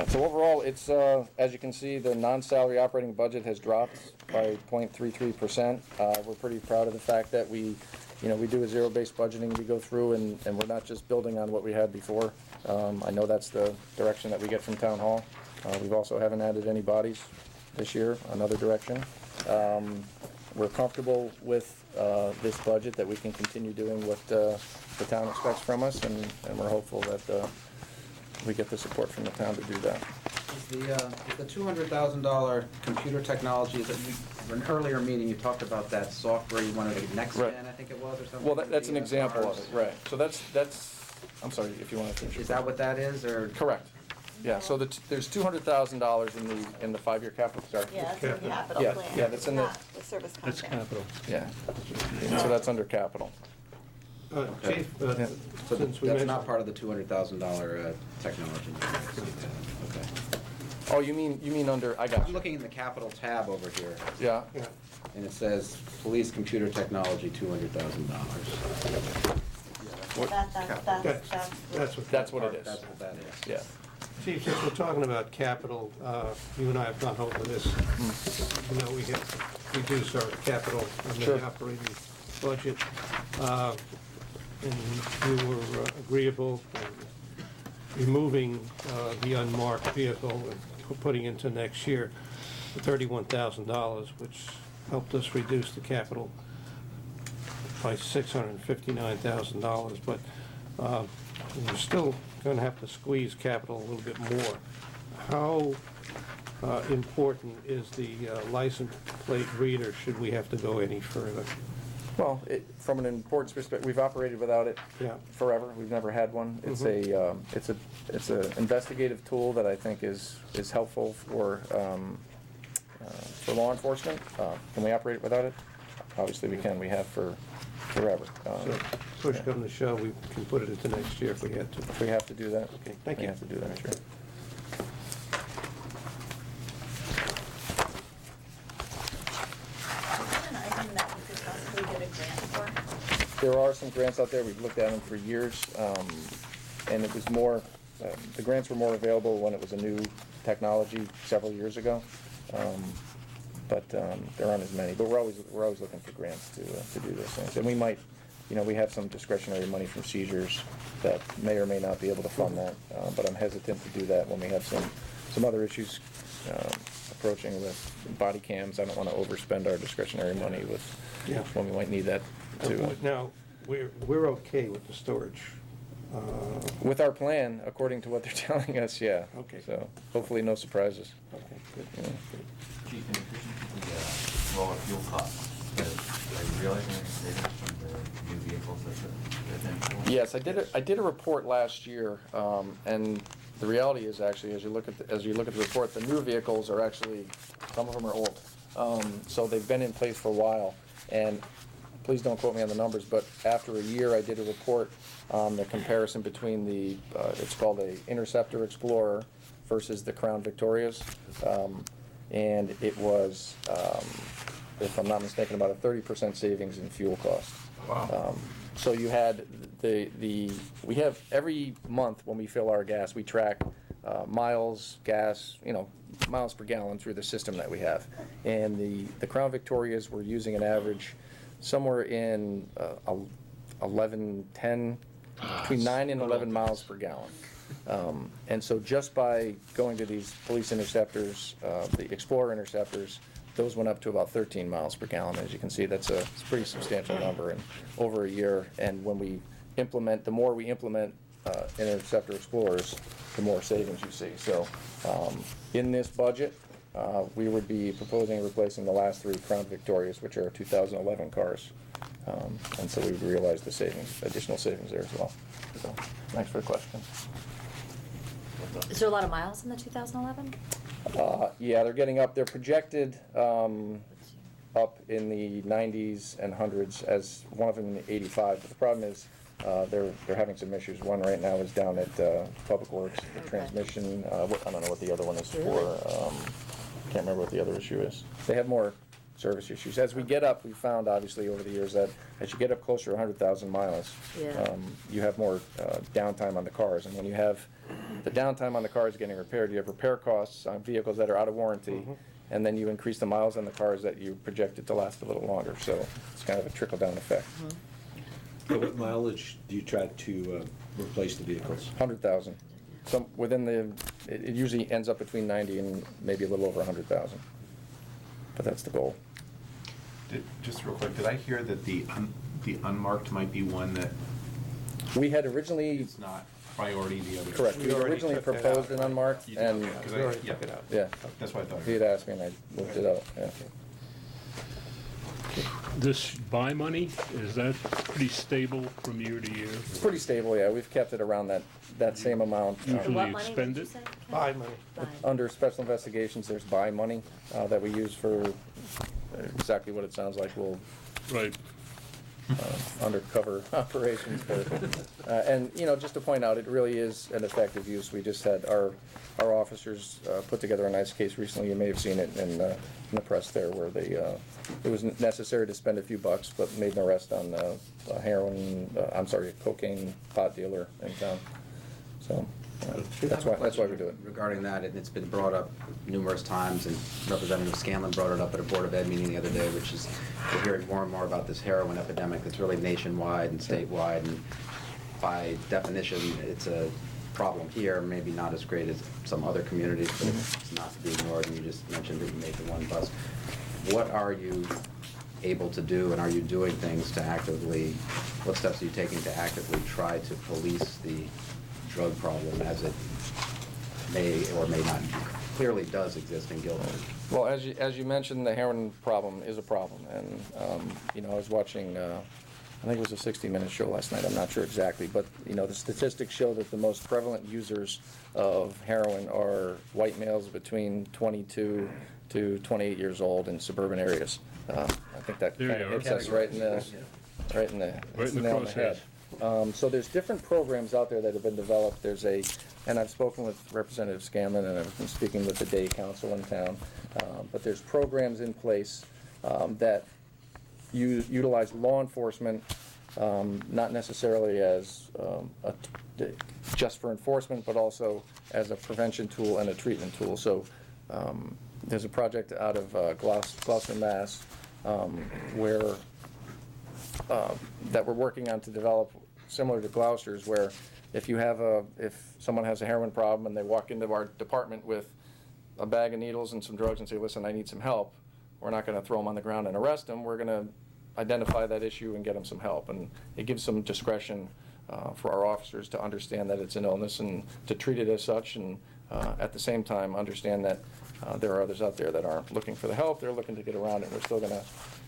So overall, it's, as you can see, the non-salary operating budget has dropped by 0.33%. We're pretty proud of the fact that we do a zero-based budgeting. We go through and we're not just building on what we had before. I know that's the direction that we get from Town Hall. We've also haven't added any bodies this year, another direction. We're comfortable with this budget, that we can continue doing what the town expects from us, and we're hopeful that we get the support from the town to do that. The $200,000 computer technology, that in an earlier meeting, you talked about that software you wanted a next Right. gen, I think it was, or something? Well, that's an example of it, right. So that's, I'm sorry, if you want to finish. Is that what that is, or? Correct. Yeah, so there's $200,000 in the 5-year capital, sorry. Yeah, it's in capital Yeah, plan. yeah, that's in the, Not the service That's contract. capital. yeah. So that's under capital. Chief, Yeah. So since we that's mentioned... not part of the $200,000 technology? Okay. Oh, you mean under, I got I'm you. looking in the capital tab over here, Yeah. and it says police computer technology, $200,000. That's what That's what it is. That's what that is. Yeah. Chief, since we're talking about capital, you and I have gone over this. You know, we have reduced our capital in Sure. the operating budget. And you were agreeable in removing the unmarked vehicle and putting into next year $31,000, which helped us reduce the capital by $659,000. But we're still going to have to squeeze capital a little bit more. How important is the license plate reader? Should we have to go any further? Well, from an importance perspective, we've operated without it forever. We've never had one. It's it's a investigative tool that I think is helpful for law enforcement. Can we operate without it? Obviously, we can. We have for forever. So push come to shove, we can put it into next year if we had to. If we have to do that, Okay, thank we you. have to do that. Sure. There are some grants out there, we've looked at them for years, and it was more, the grants were more available when it was a new technology several years ago, but there aren't as many. But we're always looking for grants to do those things. And we might, we have some discretionary money from seizures that may or may not be able to fund that, but I'm hesitant to do that when we have some other issues approaching with body cams. I don't want to overspend our discretionary money with when we might need that to. Now, we're okay with the storage. With our plan, according to what they're telling us, yeah. Okay. So hopefully no surprises. Okay, good. Yeah. Chief, in addition to the lower fuel costs, are you realizing any savings from the new vehicles that Yes, I did a report last year, and the reality is actually, as you look at the report, the new vehicles are actually, some of them are old. So they've been in place for a while, and please don't quote me on the numbers, but after a year, I did a report on the comparison between the, it's called a Interceptor Explorer versus the Crown Victorias, and it was, if I'm not mistaken, about a 30% savings in fuel cost. Wow. So you had we have every month when we fill our gas, we track miles, gas, miles per gallon through the system that we have. And the Crown Victorias were using an average somewhere in 10, between 9 and 11 miles per gallon. And so just by going to these police interceptors, the Explorer interceptors, those went up to about 13 miles per gallon. As you can see, it's a pretty substantial number in over a year. And when we implement, the more we implement Interceptor Explorers, the more savings you see. So in this budget, we would be proposing replacing the last 3 Crown Victorias, which are 2011 cars. And so we've realized the savings, additional savings there as well. So thanks for the question. Is there a lot of miles in the 2011? Yeah, they're getting up. They're projected up in the 90s and hundreds, as one of them in the 85. But the problem is they're having some issues. One right now is down at Public Works, the transmission. I don't know what the other one is for. Can't remember what the other issue is. They have more service issues. As we get up, we found obviously over the years that as you get up closer to 100,000 miles, you have more downtime on the cars. And when you have the downtime on the cars getting repaired, you have repair costs on vehicles that are out of warranty, and then you increase the miles on the cars that you projected to last a little longer. So it's kind of a trickle-down effect. So what mileage do you try to replace the vehicles? 100,000. Some within the, it usually ends up between 90 and maybe a little over 100,000. But that's the goal. Just real quick, did I hear that the unmarked might be one that We had originally, is not priority, the other? correct, we originally proposed an unmarked, You did, and, okay, 'cause I- yeah, yeah, that's what I thought. he had asked me and I moved it out, yeah. This buy money, is that pretty stable from year to year? It's pretty stable, yeah, we've kept it around that same amount. Usually What money expend did you it? say? Buy money. Under special investigations, there's buy money that we use for exactly what it sounds like. We'll Right. undercover operations for, and, you know, just to point out, it really is an effective use. We just had our officers put together a nice case recently. You may have seen it in the press there, where they, it was necessary to spend a few bucks, but made an arrest on a heroin, cocaine pot dealer in town. So, that's why we do it. Regarding that, and it's been brought up numerous times, and Representative Scanlon brought it up at a Board of Ed meeting the other day, which is, we're hearing more and more about this heroin epidemic that's really nationwide and statewide, and by definition, it's a problem here, maybe not as great as some other communities, but it's not to be ignored, and you just mentioned that you made the one bus. What are you able to do, and are you doing things to actively, what steps are you taking to actively try to police the drug problem as it may or may not, clearly does exist in Guilford? Well, as you mentioned, the heroin problem is a problem, and, you know, I was watching, I think it was a 60 Minutes show last night, I'm not sure exactly, but, you know, the statistics show that the most prevalent users of heroin are white males between 22 to 28 years old in suburban areas. I think that kind of hits us right in the nail on the head. So there's different programs out there that have been developed. And I've spoken with Representative Scanlon, and I've been speaking with the Day Council in town, but there's programs in place that utilize law enforcement, not necessarily as just for enforcement, but also as a prevention tool and a treatment tool. So there's a project out of Gloucester, Mass, where that we're working on to develop, similar to Gloucester's, where if someone has a heroin problem and they walk into our department with a bag of needles and some drugs and say, listen, I need some help, we're not going to throw them on the ground and arrest them. We're going to identify that issue and get them some help. And it gives some discretion for our officers to understand that it's an illness and to treat it as such, and at the same time understand that there are others out there that aren't looking for the help. They're looking to get around it. We're still going to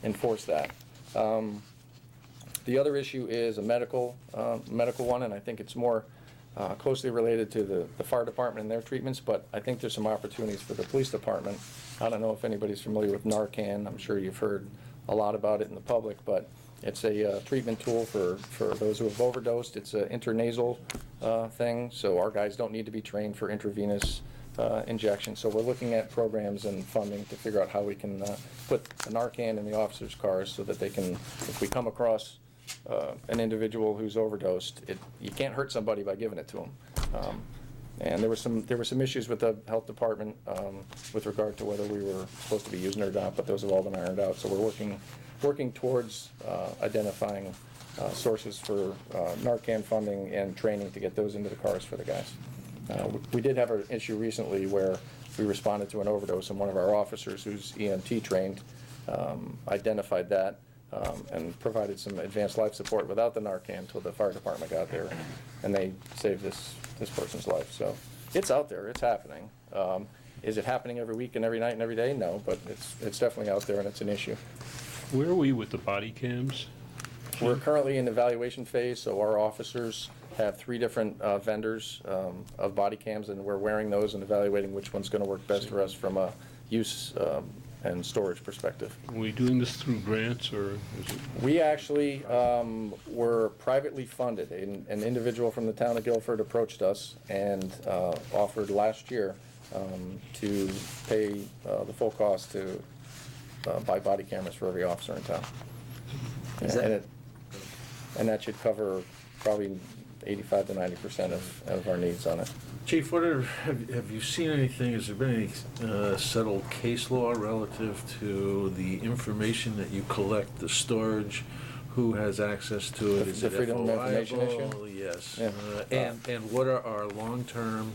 enforce that. The other issue is a medical one, and I think it's more closely related to the fire department and their treatments, but I think there's some opportunities for the police department. I don't know if anybody's familiar with Narcan. I'm sure you've heard a lot about it in the public, but it's a treatment tool for those who have overdosed. It's an intranasal thing, so our guys don't need to be trained for intravenous injection. So we're looking at programs and funding to figure out how we can put the Narcan in the officers' cars so that they can, if we come across an individual who's overdosed, you can't hurt somebody by giving it to them. And there were some issues with the health department with regard to whether we were supposed to be using it or not, but those have all been ironed out. So we're working towards identifying sources for Narcan funding and training to get those into the cars for the guys. We did have an issue recently where we responded to an overdose, and one of our officers, who's EMT trained, identified that and provided some advanced life support without the Narcan until the fire department got there, and they saved this person's life. So it's out there, it's happening. Is it happening every week and every night and every day? No, but it's definitely out there, and it's an issue. Where are we with the body cams? We're currently in the evaluation phase, so our officers have 3 different vendors of body cams, and we're wearing those and evaluating which one's going to work best for us from a use and storage perspective. Are we doing this through grants, or is it? We actually were privately funded. An individual from the town of Guilford approached us and offered last year to pay the full cost to buy body cameras for every officer in town. And that should cover probably 85 to 90% of our needs on it. Chief, have you seen anything, has there been any settled case law relative to the information that you collect, the storage, who has access to it? Is The it Freedom of Information FOIable? issue? Yes. Yeah. And what are our long-term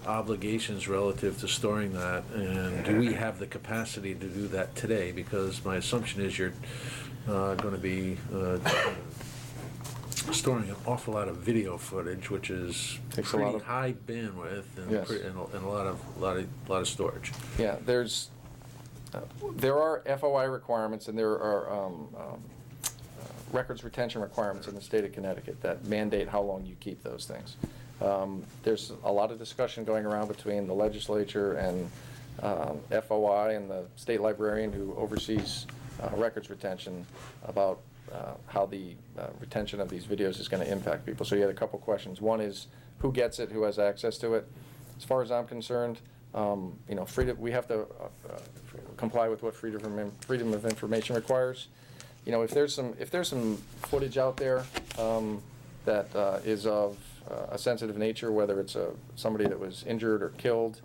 obligations relative to storing that? And do we have the capacity to do that today? Because my assumption is you're going to be storing an awful lot of video footage, which is Takes a lot pretty of- high bandwidth and, Yes. and a lot of storage. Yeah, there are FOI requirements and there are records retention requirements in the state of Connecticut that mandate how long you keep those things. There's a lot of discussion going around between the legislature and FOI and the state librarian who oversees records retention about how the retention of these videos is going to impact people. So you had a couple questions. One is who gets it, who has access to it. As far as I'm concerned, we have to comply with what freedom of information requires. If there's some footage out there that is of a sensitive nature, whether it's somebody that was injured or killed,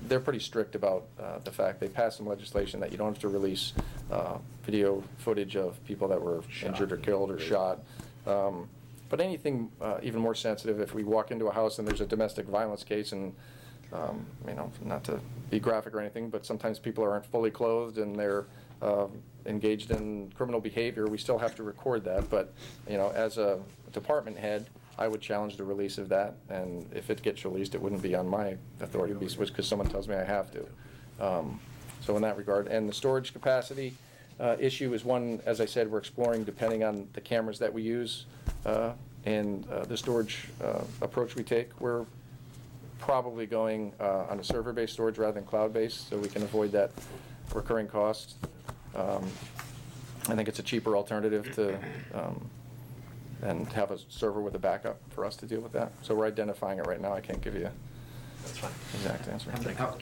they're pretty strict about the fact they passed some legislation that you don't have to release video footage of people that were injured or killed or shot. But anything even more sensitive, if we walk into a house and there's a domestic violence case and, not to be graphic or anything, but sometimes people aren't fully clothed and they're engaged in criminal behavior, we still have to record that. But, as a department head, I would challenge the release of that, and if it gets released, it wouldn't be on my authority, because someone tells me I have to. So in that regard, and the storage capacity issue is one, as I said, we're exploring depending on the cameras that we use and the storage approach we take. We're probably going on a server-based storage rather than cloud-based, so we can avoid that recurring cost. I think it's a cheaper alternative to and have a server with a backup for us to deal with that. So we're identifying it right now. I can't give you That's fine. exact answer.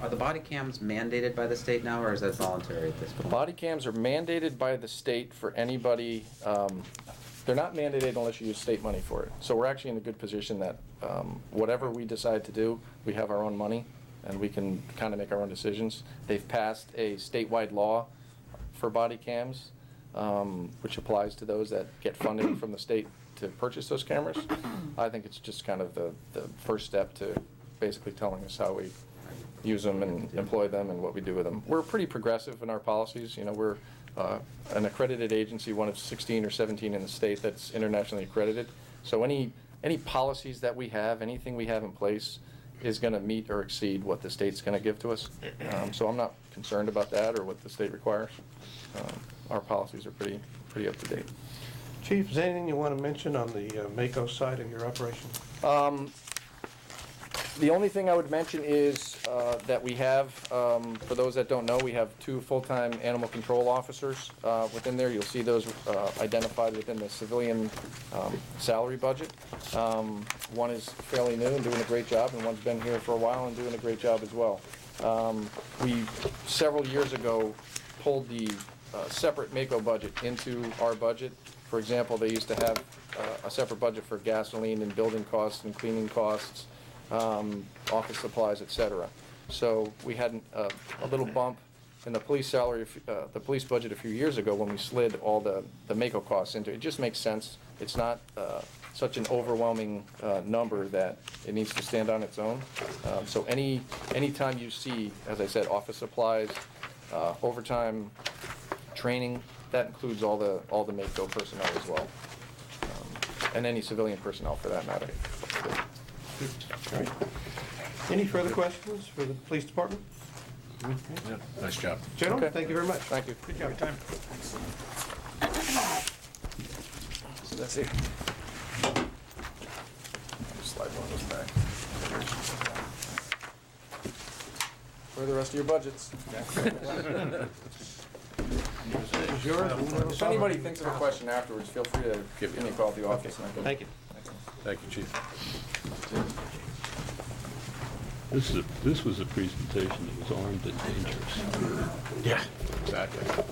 Are the body cams mandated by the state now, or is that voluntary at this point? Body cams are mandated by the state for anybody. They're not mandated unless you use state money for it. So we're actually in a good position that whatever we decide to do, we have our own money and we can kind of make our own decisions. They've passed a statewide law for body cams, which applies to those that get funding from the state to purchase those cameras. I think it's just kind of the first step to basically telling us how we use them and employ them and what we do with them. We're pretty progressive in our policies. We're an accredited agency, one of 16 or 17 in the state that's internationally accredited. So any policies that we have, anything we have in place is going to meet or exceed what the state's going to give to us. So I'm not concerned about that or what the state requires. Our policies are pretty up to date. Chief, is there anything you want to mention on the Mako side of your operation? The only thing I would mention is that we have, for those that don't know, we have 2 full-time animal control officers within there. You'll see those identified within the civilian salary budget. One is fairly new and doing a great job, and one's been here for a while and doing a great job as well. We, several years ago, pulled the separate Mako budget into our budget. For example, they used to have a separate budget for gasoline and building costs and cleaning costs, office supplies, etc. So we had a little bump in the police salary, the police budget a few years ago when we slid all the Mako costs into it. It just makes sense. It's not such an overwhelming number that it needs to stand on its own. So anytime you see, as I said, office supplies, overtime, training, that includes all the Mako personnel as well, and any civilian personnel for that matter. All right. Any further questions for the police department? Yeah, nice job. Gentlemen, Okay. thank you very much. Thank you. Good job. Time. So that's it. slide one of those back. For the rest of your budgets. If anybody thinks of a question afterwards, feel free to give me a call at the office. And I can- Thank you. Thank you, Chief. This was a presentation that was armed and dangerous. Yeah, exactly.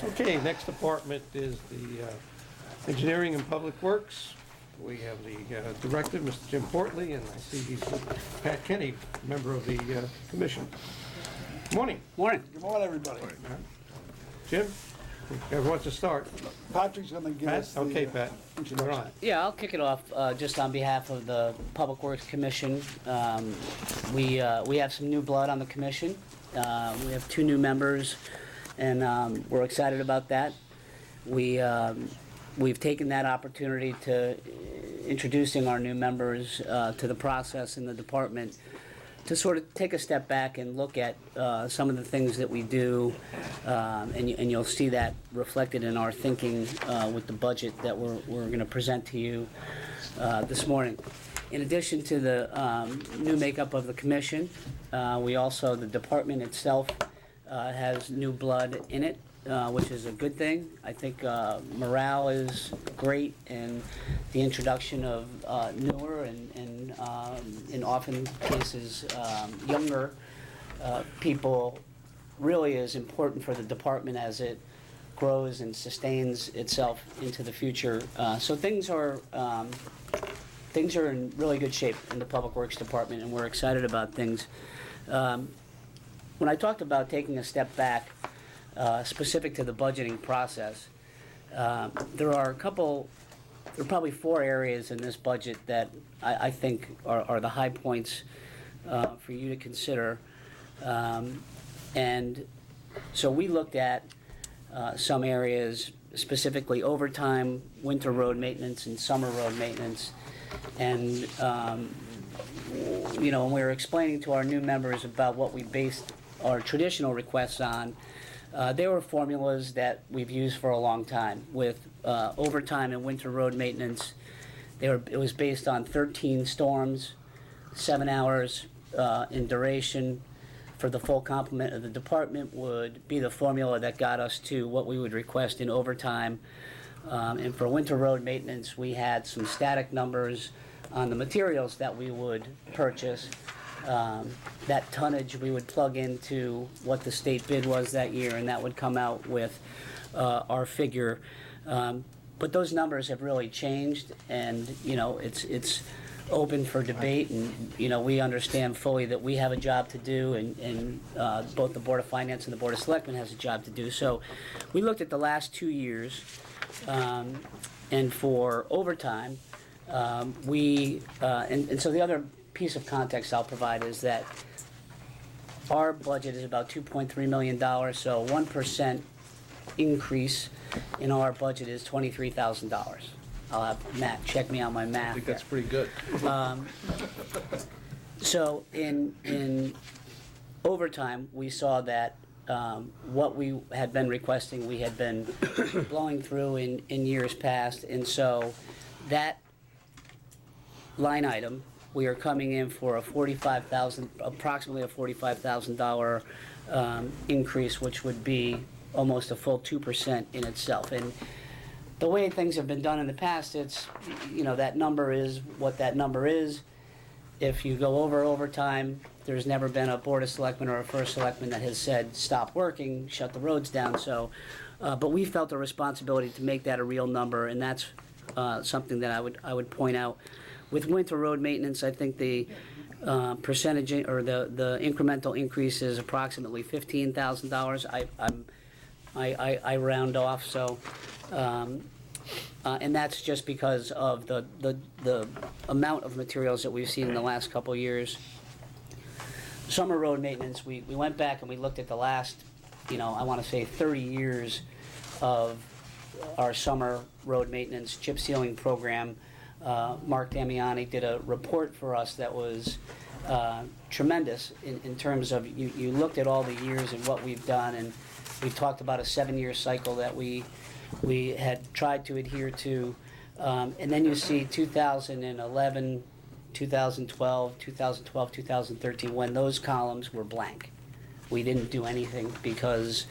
Okay, next department is the Engineering and Public Works. We have the Director, Mr. Jim Portley, and I see he's with Pat Kenny, member of the Commission. Morning. Morning. Good morning, everybody. Jim, whoever wants to start. Patrick's going to give Pat? us the Okay, Pat, you're on. Yeah, I'll kick it off just on behalf of the Public Works Commission. We have some new blood on the commission. We have 2 new members, and we're excited about that. We've taken that opportunity to introducing our new members to the process in the department to sort of take a step back and look at some of the things that we do, and you'll see that reflected in our thinking with the budget that we're going to present to you this morning. In addition to the new makeup of the commission, the department itself has new blood in it, which is a good thing. I think morale is great, and the introduction of newer and in often cases younger people really is important for the department as it grows and sustains itself into the future. So things are in really good shape in the Public Works Department, and we're excited about things. When I talked about taking a step back, specific to the budgeting process, there are probably 4 areas in this budget that I think are the high points for you to consider. And so we looked at some areas, specifically overtime, winter road maintenance, and summer road maintenance. And when we were explaining to our new members about what we based our traditional requests on, they were formulas that we've used for a long time. With overtime and winter road maintenance, it was based on 13 storms, 7 hours in duration. For the full complement of the department would be the formula that got us to what we would request in overtime. And for winter road maintenance, we had some static numbers on the materials that we would purchase. That tonnage we would plug into what the state bid was that year, and that would come out with our figure. But those numbers have really changed, and it's open for debate, and we understand fully that we have a job to do, and both the Board of Finance and the Board of Selectmen has a job to do. So we looked at the last 2 years, and for overtime, and so the other piece of context I'll provide is that our budget is about $2.3 million, so 1% increase in our budget is $23,000. I'll have Matt check me on my math. I think that's pretty good. So in overtime, we saw that what we had been requesting, we had been blowing through in years past, and so that line item, we are coming in for approximately a $45,000 increase, which would be almost a full 2% in itself. And the way things have been done in the past, it's, that number is what that number is. If you go over overtime, there's never been a Board of Selectmen or a First Selectman that has said, stop working, shut the roads down. So, but we felt a responsibility to make that a real number, and that's something that I would point out. With winter road maintenance, I think the percentage or the incremental increase is approximately $15,000. I round off, so and that's just because of the amount of materials that we've seen in the last couple of years. Summer road maintenance, we went back and we looked at the last, I want to say 30 years of our summer road maintenance chip sealing program. Mark Damiani did a report for us that was tremendous in terms of you looked at all the years and what we've done, and we talked about a 7-year cycle that we we had tried to adhere to. And then you see 2011, 2012, 2012, 2013, when those columns were blank. We didn't do anything because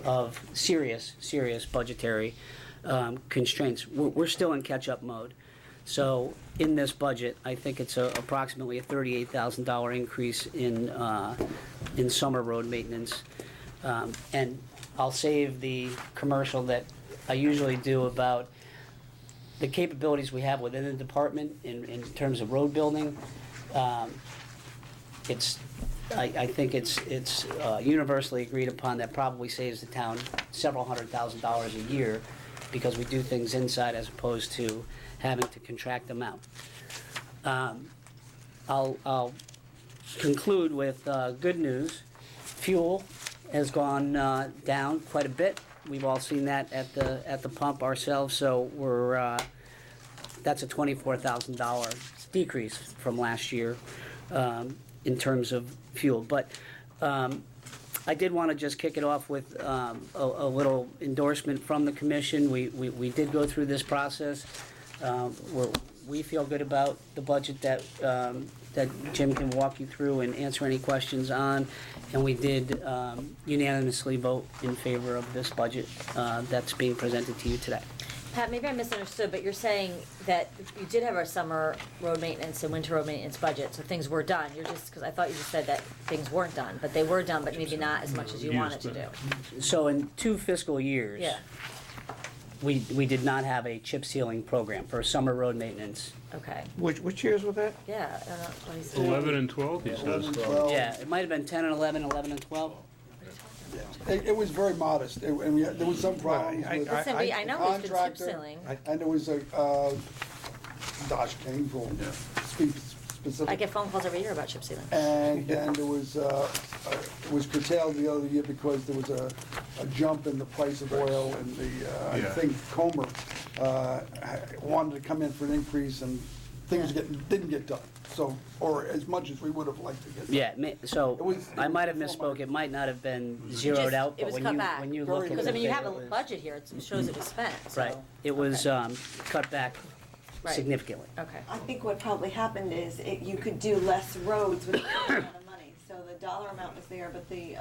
of serious budgetary constraints. We're still in catch-up mode. So in this budget, I think it's approximately a $38,000 increase in summer road maintenance. And I'll save the commercial that I usually do about the capabilities we have within the department in terms of road building. I think it's universally agreed upon that probably saves the town several $100,000 a year because we do things inside as opposed to having to contract them out. I'll conclude with good news. Fuel has gone down quite a bit. We've all seen that at the pump ourselves, so that's a $24,000 decrease from last year in terms of fuel. But I did want to just kick it off with a little endorsement from the commission. We did go through this process. We feel good about the budget that Jim can walk you through and answer any questions on. And we did unanimously vote in favor of this budget that's being presented to you today. Pat, maybe I misunderstood, but you're saying that you did have our summer road maintenance and winter road maintenance budget, so things were done. You're just, because I thought you just said that things weren't done, but they were done, but maybe not as much as you wanted to do. So in 2 fiscal years, Yeah. we did not have a chip sealing program for summer road maintenance. Okay. Which years was that? Yeah, I don't know what he said. 11 and 12, he says. Yeah, it might have been 10 and 11, 11 and 12. It was very modest, and there was some problems with the Listen, I know we've been chip contractor, sealing. and there was Josh King, who speaks specific. I get phone calls every year about chip sealing. And then there was, it was curtailed the other year because there was a jump in the price of oil, and I think Comer wanted to come in for an increase, and things didn't get done. So, or as much as we would have liked to get done. Yeah, so I might have misspoke. It might not have been zeroed out, It but was cut back. when you look at Because, I mean, you have a it budget here, it shows it was spent, so. right, it was cut back Right. significantly. Okay. I think what probably happened is you could do less roads with the same amount of money. So the dollar amount was there, but the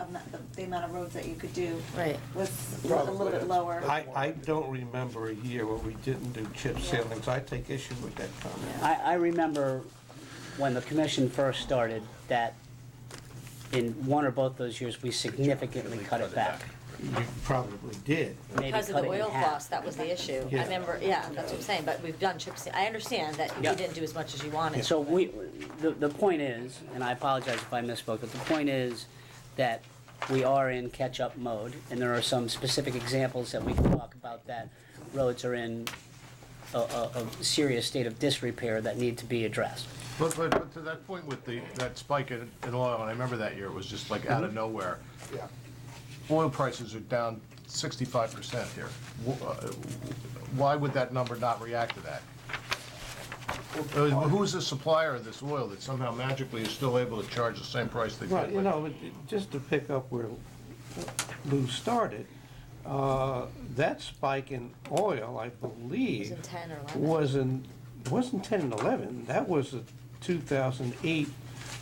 amount of roads that you could do was a little bit lower. I don't remember a year where we didn't do chip sealing, so I take issue with that comment. I remember when the commission first started that in one or both those years, we significantly cut it back. You probably did. Maybe Because of cut the it in oil half. cost, that was the issue. I Yeah. remember, that's what I'm saying, but we've done chip seal. I understand that you Yeah. didn't do as much as you wanted. So the point is, and I apologize if I misspoke, but the point is that we are in catch-up mode, and there are some specific examples that we can talk about that roads are in a serious state of disrepair that need to be addressed. But to that point with that spike in oil, and I remember that year, it was just like out of nowhere. Yeah. Oil prices are down 65% here. Why would that number not react to that? Who's the supplier of this oil that somehow magically is still able to charge the same price they Well, did? you know, just to pick up where Lou started, that spike in oil, I believe, It was in 10 or 11. wasn't 10 and 11. That was 2008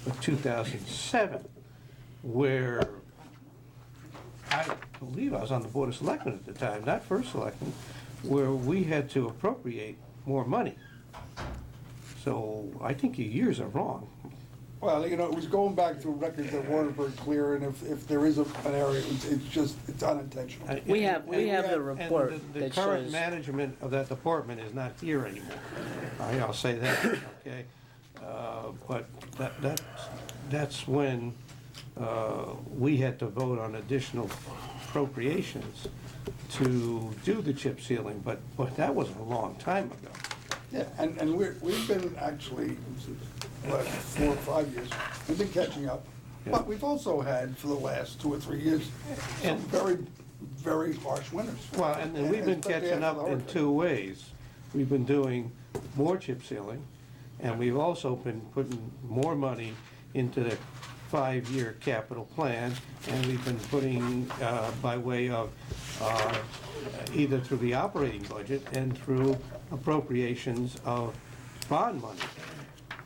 or 2007, where I believe I was on the Board of Selectmen at the time, not First Selectman, where we had to appropriate more money. So I think your years are wrong. Well, you know, it was going back through records that weren't very clear, and if there is an area, it's unintentional. We have the report And the that current shows. management of that department is not here anymore. I'll say that, okay? But that's when we had to vote on additional appropriations to do the chip sealing, but that was a long time ago. Yeah, and we've been actually, what, 4 or 5 years, we've been catching up. But we've also had, for the last 2 or 3 years, some very, very harsh winters. Well, and we've been especially catching after up the in hurricane. 2 ways. We've been doing more chip sealing, and we've also been putting more money into the 5-year capital plan, and we've been putting, by way of either through the operating budget and through appropriations of bond money.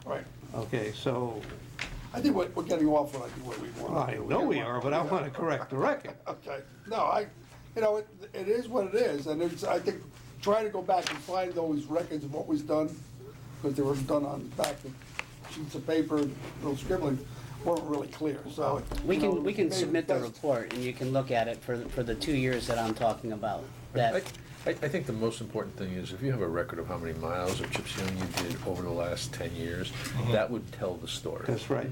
Right. Okay, so, I think we're getting off what we want. I know we are, but I want to correct the record. Okay, no, it is what it is, and it's, I think, trying to go back and find those records of what was done, because they were done on back of sheets of paper, little scribbling, weren't really clear, so. We can maybe submit the best- report, and you can look at it for the 2 years that I'm talking about. That, I think the most important thing is if you have a record of how many miles of chip sealing you did over the last 10 years, that would tell the story. That's right.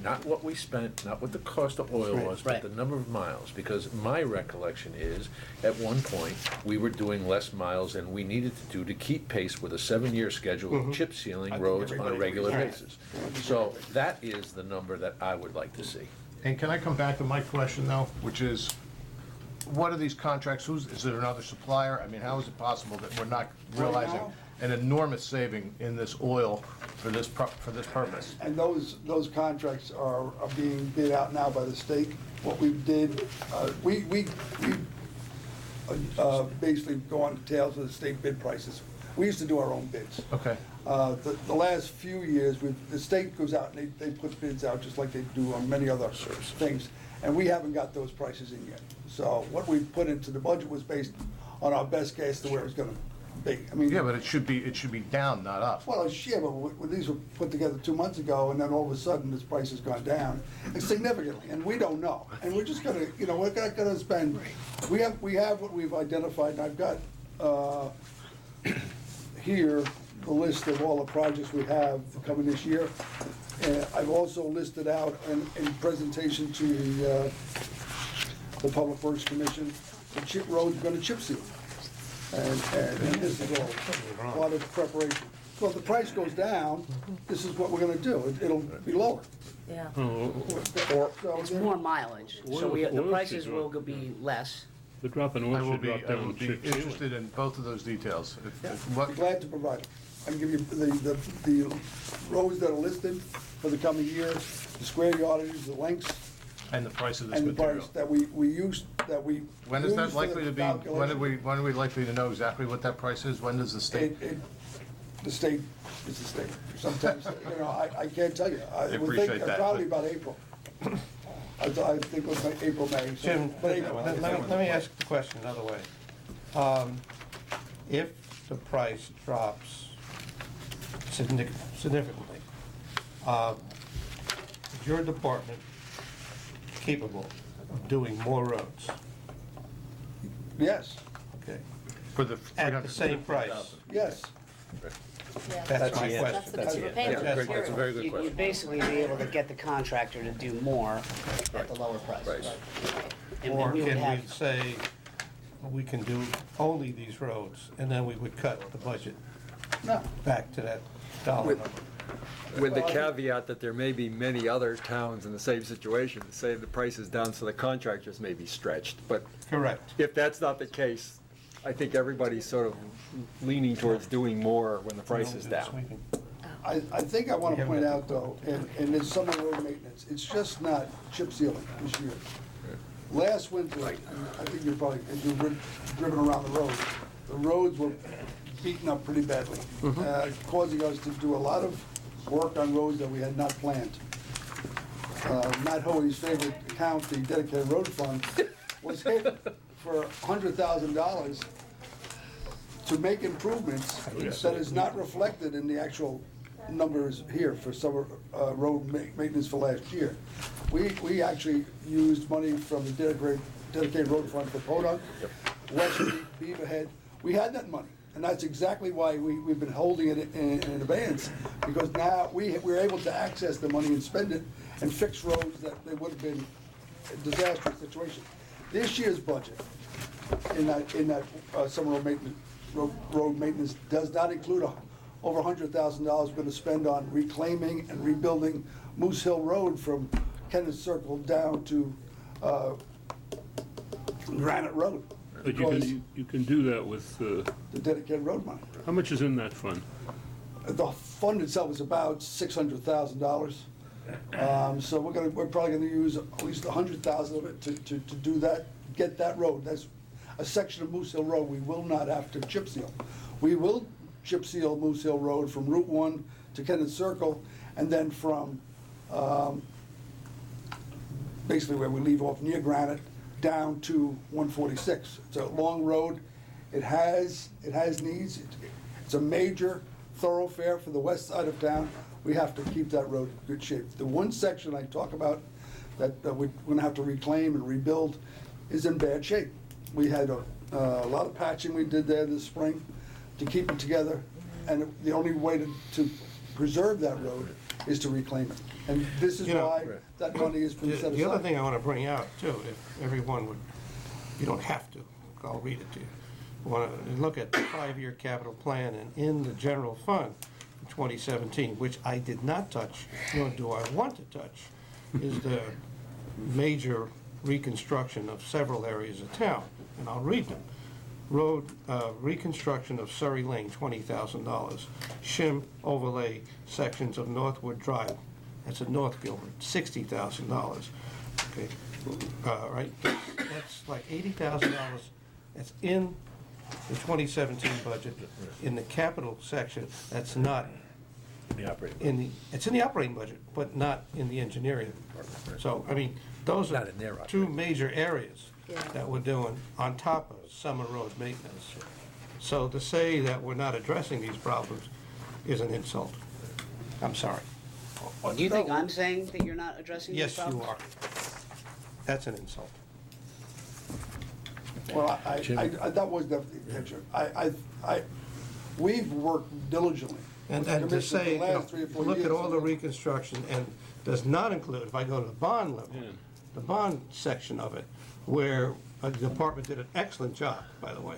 Not what we spent, not what the cost of oil Right. was, but Right. the number of miles. Because my recollection is, at one point, we were doing less miles than we needed to do to keep pace with a 7-year schedule of chip sealing roads on a regular basis. So that is the number that I would like to see. And can I come back to my question, though, which is, what are these contracts, is there another supplier? I mean, how is it possible that we're not realizing now? an enormous saving in this oil for this purpose? And those contracts are being bid out now by the state. What we did, we basically go on the tails of the state bid prices. We used to do our own bids. Okay. The last few years, the state goes out and they put bids out just like they do on many other things, and we haven't got those prices in yet. So what we put into the budget was based on our best guess to where it's gonna be. I mean. Yeah, but it should be down, not up. Well, yeah, but these were put together 2 months ago, and then all of a sudden, this price has gone down significantly, and we don't know. And we're just gonna, we're not gonna spend, we have what we've identified, and I've got, here, the list of all the projects we have coming this year. And I've also listed out in presentation to the Public Works Commission, the chip roads are gonna chip seal. And this is all part of the preparation. So if the price goes down, this is what we're gonna do. It'll be lower. Yeah. it's more mileage, so the prices will be less. The drop in I oil will should be, drop I down will to be chip sealing. interested in both of those details. I'd be glad to provide it. I can give you the roads that are listed for the coming year, the square yardage, the lengths, And the price of this and the material. price that we use, that we. When is use that for likely the to be, calculation. when are we likely to know exactly what that price is? When does the state? The state is the state. Sometimes, I can't tell you. I would appreciate think that, probably but- about April. I think it was like April, May. so- Jim, but April, let me ask the question another way. If the price drops significantly, is your department capable of doing more roads? Yes, Okay. For the At the same price? yes. That's my question. That's what we're paying for. That's That's a very good You'd question. basically be able to get the contractor to do more at the lower price. Right. And Or we would can we have, say, we can do only these roads, and then we would cut the budget No, back to that dollar number? With the caveat that there may be many other towns in the same situation, say the price is down so the contractors may be stretched. But Correct. if that's not the case, I think everybody's sort of leaning towards doing more when the price is down. I think I want to point out though, and there's summer road maintenance, it's just not chip sealing this year. Last winter, and I think you've driven around the roads were beaten up pretty badly, causing us to do a lot of work on roads that we had not planned. Matt Hoey's favorite account, the dedicated road fund, was hit for $100,000 to make improvements that is not reflected in the actual numbers here for summer road maintenance for last year. We actually used money from the dedicated road fund for Podunk, West Street, Beaverhead. We had that money, and that's exactly why we've been holding it in advance, because now we're able to access the money and spend it and fix roads that they would have been a disastrous situation. This year's budget in that summer road maintenance does not include over $100,000 we're going to spend on reclaiming and rebuilding Moose Hill Road from Kenneth Circle down to Granite Road. But you can do that with, The dedicated road money. how much is in that fund? The fund itself is about $600,000. So we're probably gonna use at least $100,000 of it to do that, get that road. a section of Moose Hill Road, we will not have to chip seal. We will chip seal Moose Hill Road from Route 1 to Kennett Circle, and then from basically where we leave off near Granite down to 146. It's a long road. It has needs. It's a major thoroughfare for the west side of town. We have to keep that road in good shape. The one section I talk about that we're gonna have to reclaim and rebuild is in bad shape. We had a lot of patching we did there this spring to keep it together, and the only way to preserve that road is to reclaim it. And this is why that money has been set aside. The other thing I want to bring out too, if everyone would, you don't have to, I'll read it to you. Want to look at the 5-year capital plan, and in the general fund for 2017, which I did not touch, nor do I want to touch, is the major reconstruction of several areas of town, and I'll read them. Road reconstruction of Surrey Lane, $20,000. Shim overlay sections of Northwood Drive, that's at North Gilbert, $60,000. Okay, right, that's like $80,000. That's in the 2017 budget. In the capital section, that's not The operating. it's in the operating budget, but not in the engineering department. So, I mean, those are two major areas that we're doing on top of summer road maintenance. So to say that we're not addressing these problems is an insult. I'm sorry. Do you think I'm saying that you're not addressing these Yes, problems? you are. That's an insult. Well, that was definitely the intention. We've worked diligently. And with the to commission say, for the last 3 or 4 look years. at all the reconstruction, and does not include, if I go to the bond level, the bond section of it, where the department did an excellent job, by the way,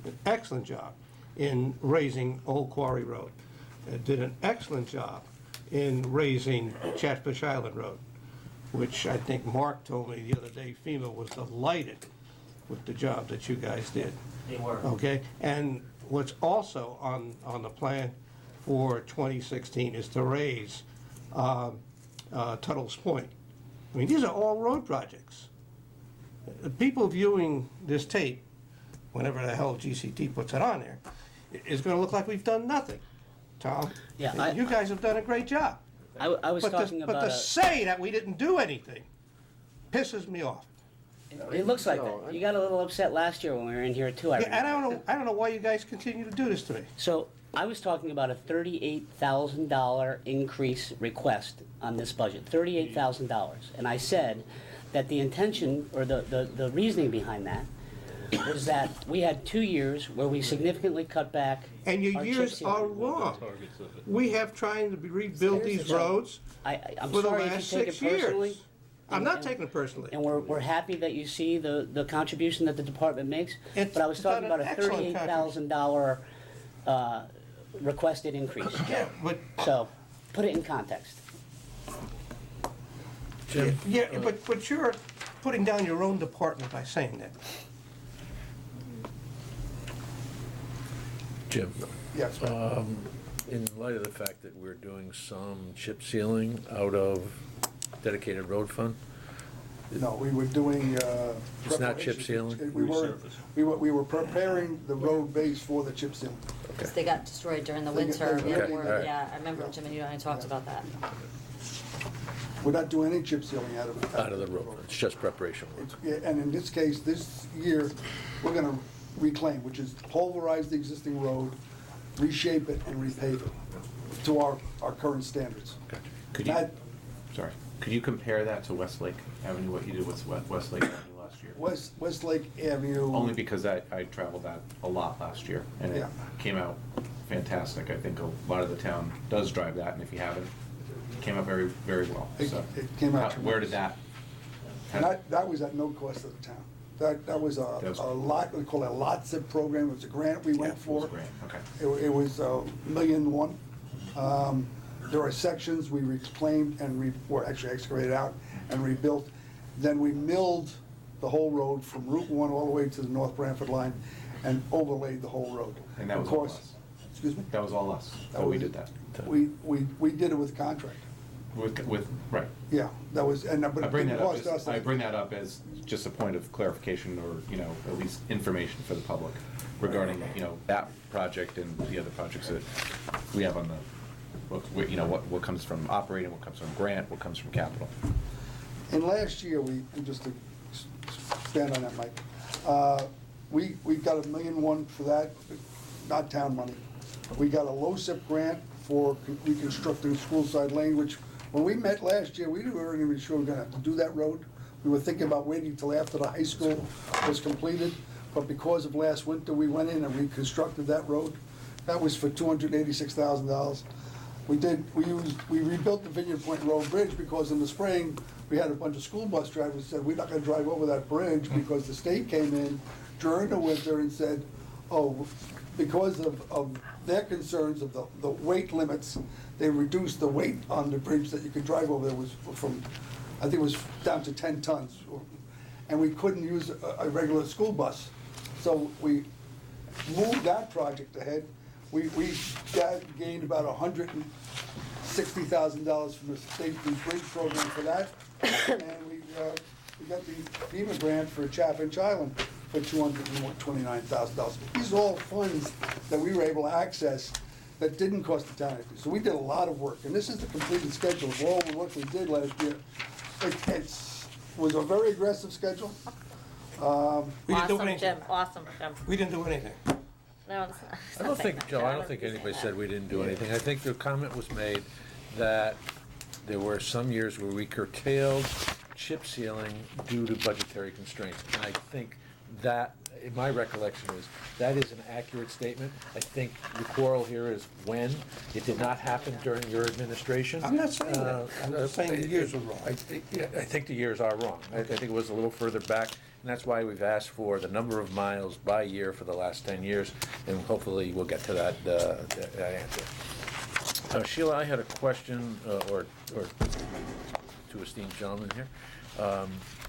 an excellent job in raising Old Quarry Road. It did an excellent job in raising Chatfish Island Road, which I think Mark told me the other day, FEMA was delighted with the job that you guys did. They were. Okay, and what's also on the plan for 2016 is to raise Tuttle's Point. I mean, these are all road projects. The people viewing this tape, whenever the hell GCT puts it on there, is gonna look like we've done nothing, Tom. Yeah, You guys have done a great job. I was talking But about to say that we didn't do anything pisses me off. it looks like that. You got a little upset last year when we were in here too. Yeah, and I don't know why you guys continue to do this to me. So I was talking about a $38,000 increase request on this budget, $38,000. And I said that the intention, or the reasoning behind that, was that we had 2 years where we significantly cut back. And your our chip years seal. are wrong. We have trying to rebuild these So, roads I'm for the sorry if you last take it 6 years. personally. I'm not taking it personally. And we're happy that you see the contribution that the department makes. It's But I was talking done about an a excellent $38,000 requested increase. Yeah, but So, put it in context. yeah, but you're putting down your own department by saying that. Jim, Yes, in light of the fact that we're doing some chip sealing out of dedicated road fund, no, we were doing. It's not chip preparations. sealing? We were preparing the road base for the chip sealing. Because they got destroyed during the They winter. got- Yeah, Okay, all right. yeah, I remember Jim and you and I talked about that. We're not doing any chip sealing out of. out of the road, it's just preparation work. Yeah, and in this case, this year, we're gonna reclaim, which is pulverize the existing road, reshape it, and repave it to our current standards. Gotcha. Could you, That- sorry, could you compare that to Westlake Avenue, what you did with Westlake Avenue last year? Westlake Avenue. Only because I traveled that a lot last year, and it Yeah. came out fantastic. I think a lot of the town does drive that, and if you haven't, it came out very, very well. So, It came out where did that? And that was at no cost to the town. That was a lot, we call it a lot zip program, it was a grant we went for. Great, okay. It was $1.1 million. There are sections we reclaimed and or actually excavated out and rebuilt. Then we milled the whole road from Route 1 all the way to the North Branford line and overlaid the whole road. And that was Of all course- us? Excuse me? That was all us, That that we was- did that? We did it with contract. Right. Yeah, that was, and, but I it bring didn't that up, cost us. I bring that up as just a point of clarification or, at least information for the public regarding, that project and the other projects that we have on the, what comes from operating, what comes from grant, what comes from capital. And last year, we just to stand on that, Mike, we got $1.1 million for that, not town money. We got a LoSiP grant for reconstructing school-side lane, which, when we met last year, we weren't even sure we were gonna have to do that road. We were thinking about waiting till after the high school was completed, but because of last winter, we went in and reconstructed that road. That was for $286,000. We rebuilt the Vineyard Point Road Bridge because in the spring, we had a bunch of school bus drivers said, we're not gonna drive over that bridge because the state came in during the winter and said, oh, because of their concerns of the weight limits, they reduced the weight on the bridge that you could drive over. There was from, I think it was down to 10 tons. And we couldn't use a regular school bus. So we moved that project ahead. We gained about $160,000 from the state bridge program for that. And we got the FEMA grant for Chaffinch Island for $229,000. These are all funds that we were able to access that didn't cost the town anything. So we did a lot of work, and this is the completed schedule of all the work we did last year. It was a very aggressive schedule. We didn't do Awesome, anything. Jim, awesome, Jim. We didn't do anything. No, it's not. I don't think, Joe, I don't think anybody said we didn't do anything. I think the comment was made that there were some years where we curtailed chip sealing due to budgetary constraints. And I think that, in my recollection, is that is an accurate statement. I think the quarrel here is when. It did not happen during your administration. I'm not saying that. I'm just saying the years were wrong. I think the years are wrong. I think it was a little further back, and that's why we've asked for the number of miles by year for the last 10 years, and hopefully we'll get to that answer. Sheila, I had a question, or two esteemed gentlemen here,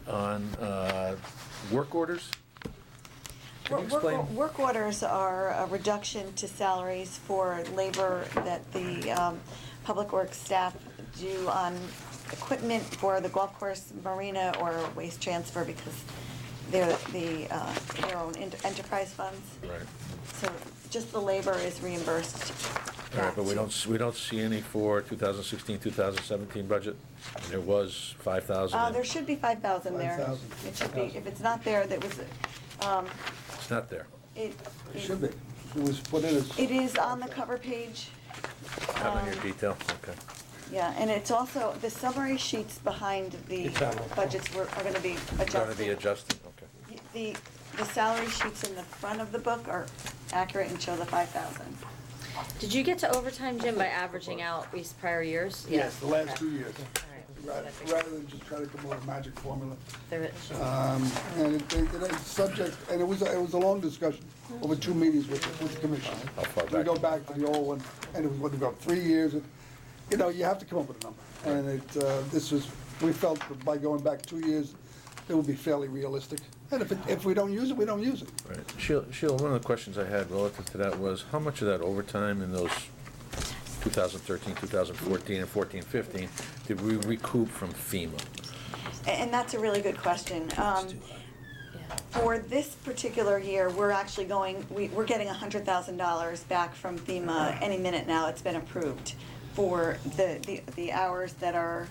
on work orders. Can you explain? Work orders are a reduction to salaries for labor that the Public Works staff do on equipment for the golf course, marina, or waste transfer because they're their own enterprise funds. Right. So just the labor is reimbursed. All right, but we don't see any for 2016, 2017 budget? There was 5,000. There should be 5,000 there. 5,000. It should be, if it's not there, that was, It's not there. It should be. It was put in as. It is on the cover page. Not in your detail, okay. Yeah, and it's also, the summary sheets behind the budgets are gonna be adjusted. Going to be adjusted, okay. The salary sheets in the front of the book are accurate and show the 5,000. Did you get to overtime, Jim, by averaging out these prior years? Yes, the last 2 years. All right. Rather than just try to come up with a magic formula. There it- And it's subject, and it was a long discussion over 2 meetings with the commission. How far We back? go back to the old one, and it was what, about 3 years. You have to come up with a number. And we felt that by going back 2 years, it would be fairly realistic. And if we don't use it, we don't use it. Right. Sheila, one of the questions I had relative to that was, how much of that overtime in those 2013, 2014, and 14, 15 did we recoup from FEMA? And that's a really good question. For this particular year, we're actually we're getting $100,000 back from FEMA any minute now. It's been approved for the hours that are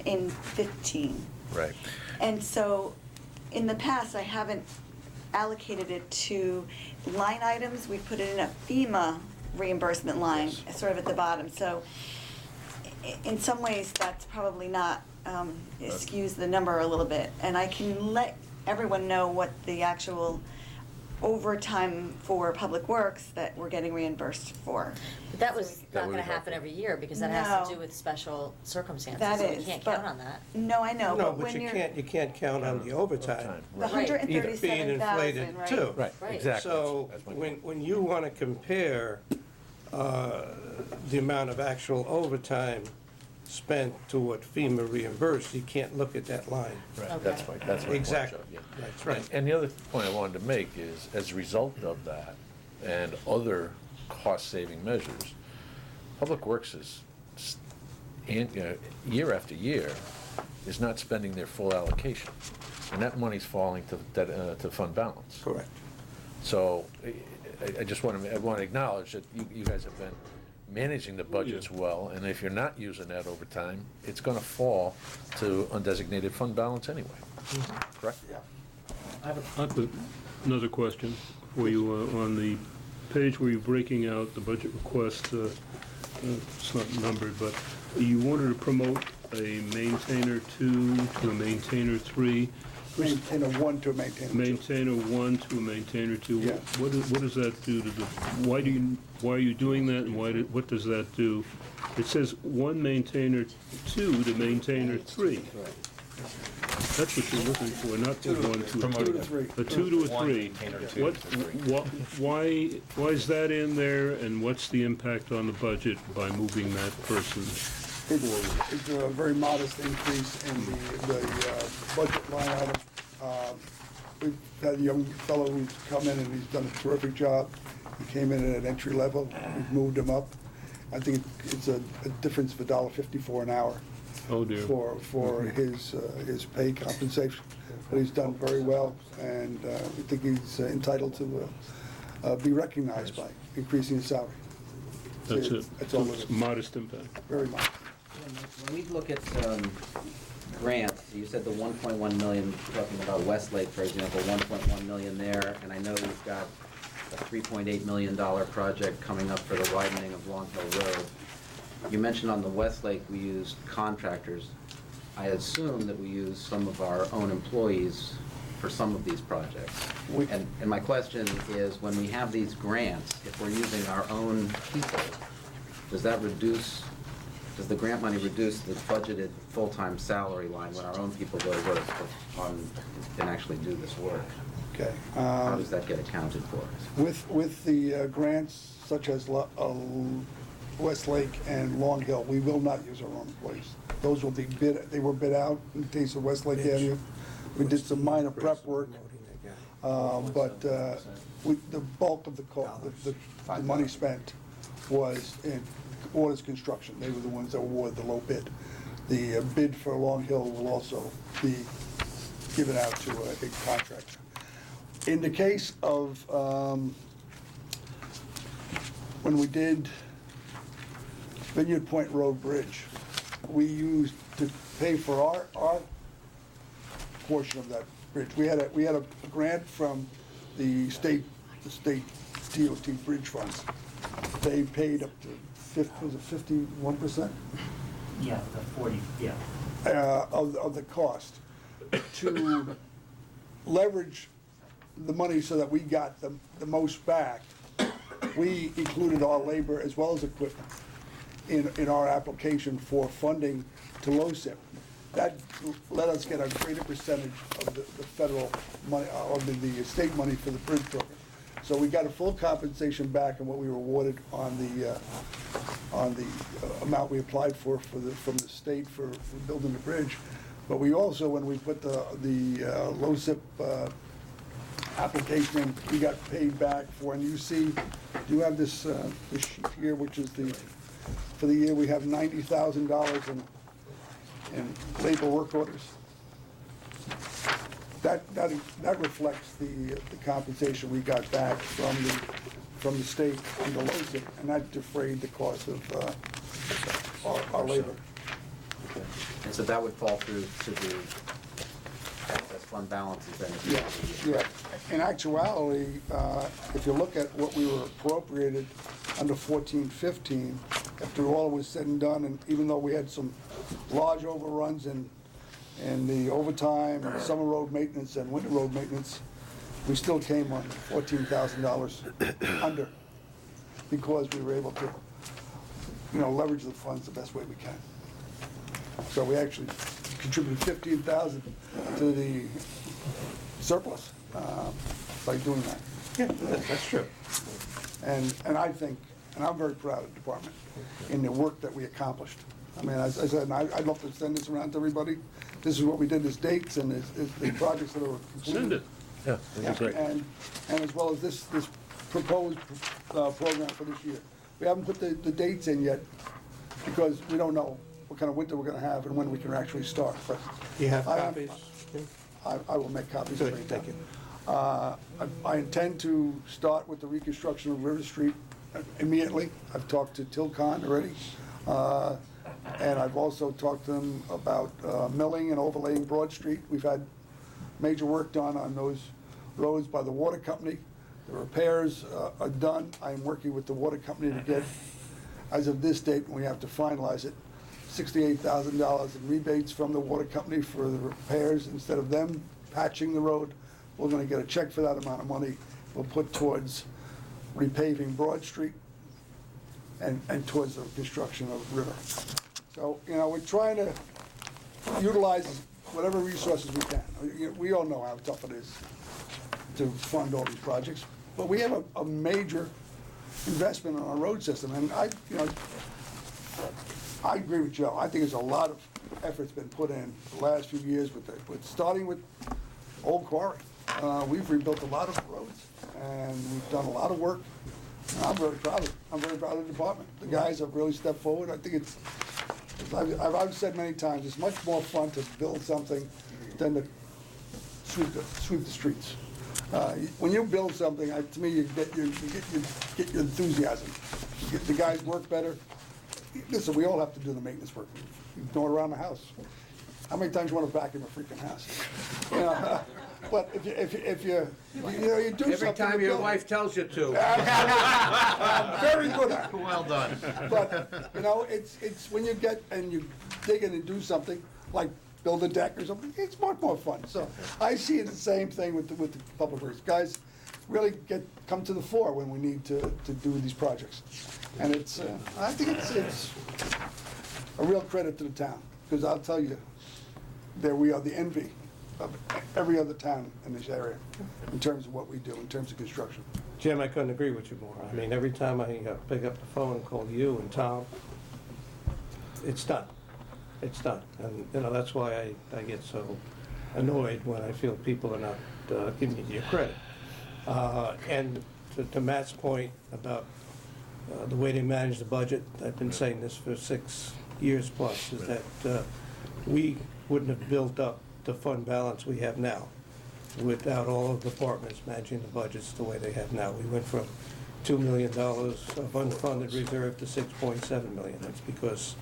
in 15. Right. And so, in the past, I haven't allocated it to line items. We put it in a FEMA reimbursement line, sort of at the bottom. So, in some ways, that's probably not, it skews the number a little bit. And I can let everyone know what the actual overtime for Public Works that we're getting reimbursed for. But that was not gonna happen every year, because that has to do with special circumstances, That so is, we can't but- count on that. No, I know, No, but but when you you're. can't count on the overtime. The Either being 137,000, inflated right? too. Right, exactly. So That's my point. when you want to compare the amount of actual overtime spent to what FEMA reimbursed, you can't look at that line. Right, that's my point, Exactly. Joe, yeah. That's right. And the other point I wanted to make is, as a result of that and other cost-saving measures, Public Works is year after year, is not spending their full allocation. And that money's falling to fund balance. Correct. So I just want to acknowledge that you guys have been managing the budgets well, and if you're not using that over time, it's going to fall to undesignated fund balance anyway. Correct? Yeah. I've got another question for you. On the page where you're breaking out the budget request, it's not numbered, but you wanted to promote a maintainer 2 to a maintainer 3. Maintainer 1 to a maintainer 2. Maintainer 1 to a maintainer 2. Yeah. What does that do to the, why are you doing that, and what does that do? It says 1 maintainer 2 to maintainer 3. That's what you're looking for, not the 1 to a 2 to 3. A 2 to a 3. Why is that in there, and what's the impact on the budget by moving that person forward? It's a very modest increase in the budget line item. We've had a young fellow who's come in and he's done a terrific job. He came in at an entry level, we've moved him up. I think it's a difference of $1.54 an hour. Oh dear. For his pay compensation. But he's done very well, and we think he's entitled to be recognized by increasing his salary. That's it. That's all it is. Modest impact. Very modest. When we look at grants, you said the 1.1 million, talking about Westlake, for example, 1.1 million there, and I know you've got a $3.8 million project coming up for the widening of Long Hill Road. You mentioned on the Westlake we used contractors. I assume that we use some of our own employees for some of these projects. And my question is, when we have these grants, if we're using our own people, does the grant money reduce the budgeted full-time salary line when our own people go to work and actually do this work? Okay. How does that get accounted for? With the grants such as Westlake and Long Hill, we will not use our own employees. Those will be they were bid out in the case of Westlake Avenue. We did some minor prep work, but the bulk of the money spent was in Waters Construction. They were the ones that awarded the low bid. The bid for Long Hill will also be given out to a contractor. In the case of when we did Vineyard Point Road Bridge, we used to pay for our portion of that bridge. We had a grant from the state DOT bridge funds. They paid up to 51%? Yeah, the 40, yeah. Of the cost to leverage the money so that we got the most back. We included our labor as well as equipment in our application for funding to LoCIP. That let us get a greater percentage of the federal money, or the state money for the bridge program. So we got a full compensation back on what we were awarded on the amount we applied for from the state for building the bridge. But we also, when we put the LoCIP application in, we got paid back for, and you see, you have this sheet here, which is for the year, we have $90,000 in labor work orders. That reflects the compensation we got back from the state on the LoCIP, and that defrayed the cost of our labor. And so that would fall through to the excess fund balances then? Yeah. In actuality, if you look at what we were appropriated under 14-15, after all was said and done, and even though we had some large overruns in the overtime and summer road maintenance and winter road maintenance, we still came on $14,000 under, because we were able to, leverage the funds the best way we can. So we actually contributed $15,000 to the surplus by doing that. Yeah, that's true. And I think, and I'm very proud of the department in the work that we accomplished. I mean, as I said, and I'd love to send this around to everybody. This is what we did as dates and as the projects that are completed. Send it. Yeah, that'd be great. And as well as this proposed program for this year. We haven't put the dates in yet because we don't know what kind of winter we're gonna have and when we can actually start, but. You have I am- copies? I will make copies. Good, every thank time. you. I intend to start with the reconstruction of River Street immediately. I've talked to Tilcon already. And I've also talked to them about milling and overlaying Broad Street. We've had major work done on those roads by the water company. The repairs are done. I am working with the water company to get, as of this date, when we have to finalize it, $68,000 in rebates from the water company for the repairs. Instead of them patching the road, we're gonna get a check for that amount of money. We'll put towards repaving Broad Street and towards the construction of River. So, we're trying to utilize whatever resources we can. We all know how tough it is to fund all these projects, but we have a major investment in our road system, and I agree with Joe. I think there's a lot of effort's been put in the last few years with starting with Old Quarry. We've rebuilt a lot of roads, and we've done a lot of work. I'm very proud of it. I'm very proud of the department. The guys have really stepped forward. I think I've said many times, it's much more fun to build something than to sweep the streets. When you build something, to me, you get your enthusiasm. The guys work better. Listen, we all have to do the maintenance work. You do it around the house. How many times you want to vacuum a freaking house? But if you do something. Every time your wife tells you to. I'm very good at it. Well done. But, it's when you get and you dig in and do something, like build a deck or something, it's much more fun. So I see it the same thing with the public works. Guys really come to the fore when we need to do these projects. And I think it's a real credit to the town, because I'll tell you, we are the envy of every other town in this area in terms of what we do, in terms of construction. Jim, I couldn't agree with you more. I mean, every time I pick up the phone and call you and Tom, it's done. It's done. And, that's why I get so annoyed when I feel people are not giving you your credit. And to Matt's point about the way they manage the budget, I've been saying this for 6 years plus, is that we wouldn't have built up the fund balance we have now without all of the departments managing the budgets the way they have now. We went from $2 million of unfunded reserve to $6.7 million. That's because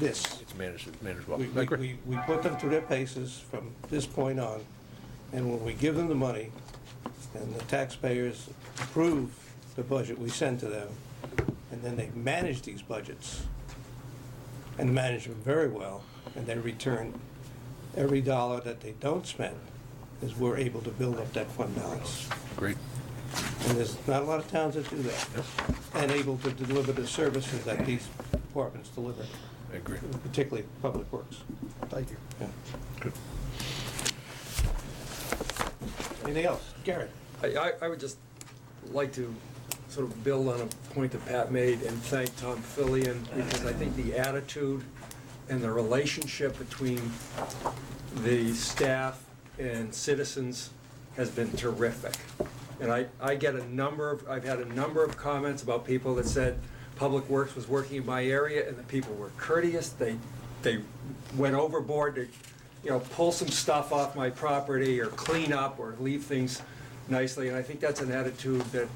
It's managed well. we put them through their paces from this point on, and when we give them the money, and the taxpayers approve the budget we send to them, and then they manage these budgets, and manage them very well, and they return every dollar that they don't spend, is we're able to build up that fund balance. Great. And there's not a lot of towns that do that, and able to deliver the services that these departments deliver. I agree. Particularly Public Works. Thank you. Yeah. Good. Anything else? Gary? I would just like to sort of build on a point that Pat made and thank Tom Fillion, because I think the attitude and the relationship between the staff and citizens has been terrific. And I've had a number of comments about people that said Public Works was working in my area and the people were courteous. They went overboard to, pull some stuff off my property or clean up or leave things nicely. And I think that's an attitude that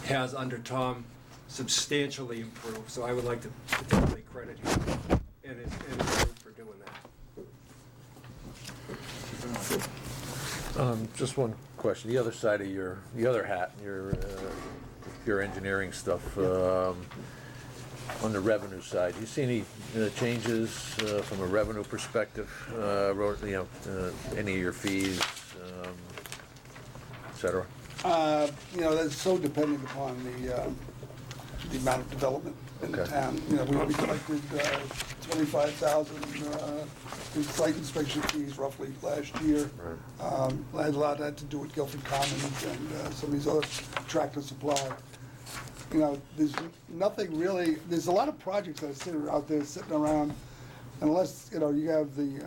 has, under Tom, substantially improved. So I would like to particularly credit him and his group for doing that. Just one question. The other side of the other hat, your engineering stuff, on the revenue side, do you see any changes from a revenue perspective? Any of your fees, et cetera? That's so dependent upon the amount of development in the town. We collected 25,000 in site inspection fees roughly last year. A lot had to do with Guilford Commons and some of these other Tractor Supply. There's nothing really. There's a lot of projects that are out there sitting around, unless you have the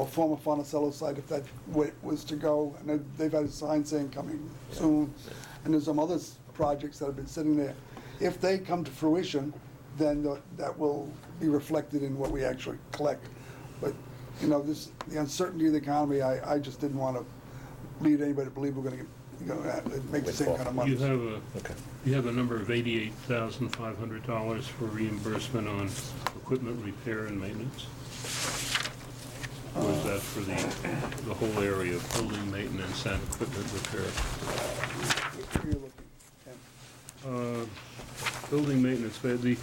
former Fonticello site, if that was to go, and they've had a sign saying coming soon. And there's some other projects that have been sitting there. If they come to fruition, then that will be reflected in what we actually collect. But, you know, the uncertainty of the economy, I just didn't want to lead anybody to believe we're gonna get, make the same kind of money. You have a number of $88,500 for reimbursement on equipment repair and maintenance? Or is that for the whole area of building maintenance and equipment repair? Where are you looking? Building maintenance, we had the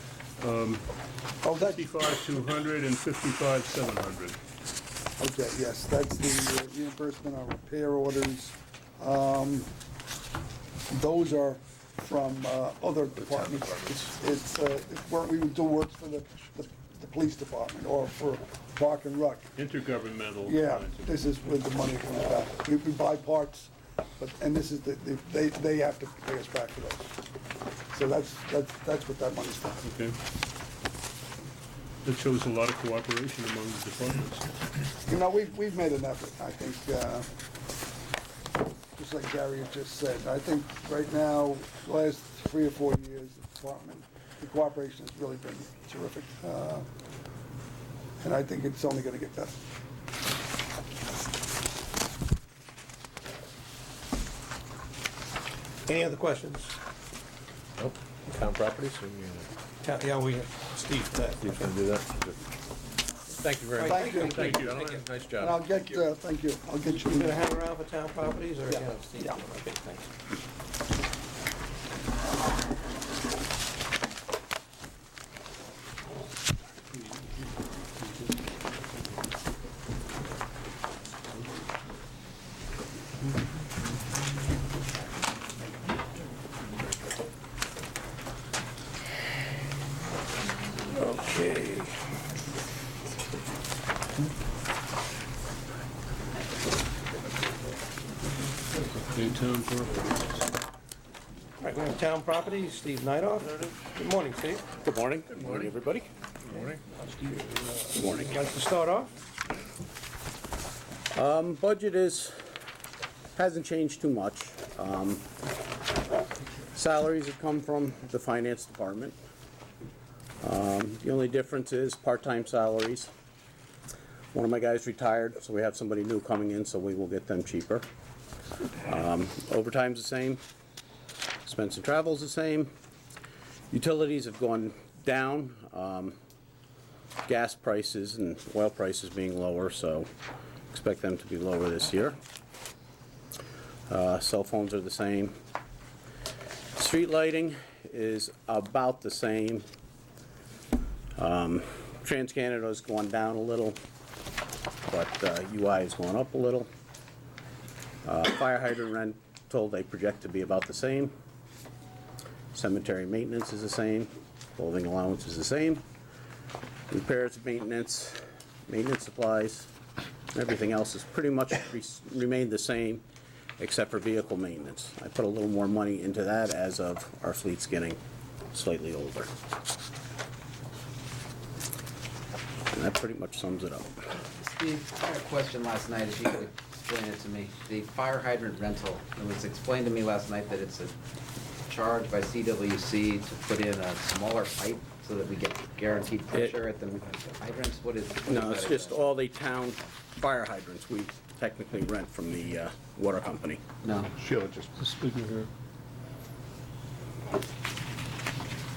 Oh, that's, 55,200 and 55,700. okay, yes, that's the reimbursement on repair orders. Those are from other departments. It's where we would do works for the police department or for Park and Rec. Intergovernmental. Yeah, kinds of- this is where the money comes back. We buy parts, and this is they have to pay us back for those. So that's what that money's for. Okay. That shows a lot of cooperation among the departments. You know, we've made an effort, I think, just like Gary had just said. I think right now, the last 3 or 4 years, the cooperation has really been terrific. And I think it's only gonna get better. Any other questions? Nope. Town properties? Yeah, Steve, Steve's gonna do that? Good. Thank you very much. Thank you. Thank you, gentlemen. Nice job. And I'll get, thank you, I'll get you. You gonna hang around for town properties, or? Yeah. Steve? Yeah. Okay, thanks. Okay. Okay, town properties. All right, we have town properties, Steve Nightoff. Good morning, Steve. Good morning. Good morning, everybody. Good morning. Good morning. Would you like to start off? Budget hasn't changed too much. Salaries have come from the finance department. The only difference is part-time salaries. One of my guys retired, so we have somebody new coming in, so we will get them cheaper. Overtime's the same. Expense and travel's the same. Utilities have gone down. Gas prices and oil prices being lower, so expect them to be lower this year. Cell phones are the same. Street lighting is about the same. TransCanada's gone down a little, but UI has gone up a little. Fire hydrant rental, they project to be about the same. Cemetery maintenance is the same. Clothing allowance is the same. Repairs, maintenance supplies, everything else has pretty much remained the same, except for vehicle maintenance. I put a little more money into that as of our fleet's getting slightly older. And that pretty much sums it up. Steve, I had a question last night, if you could explain it to me. The fire hydrant rental, it was explained to me last night that it's a charge by CWC to put in a smaller pipe so that we get guaranteed pressure at the hydrants. What is No, that it's about? just all the town fire hydrants we technically rent from the water company. No. Sheila just. Speaking here.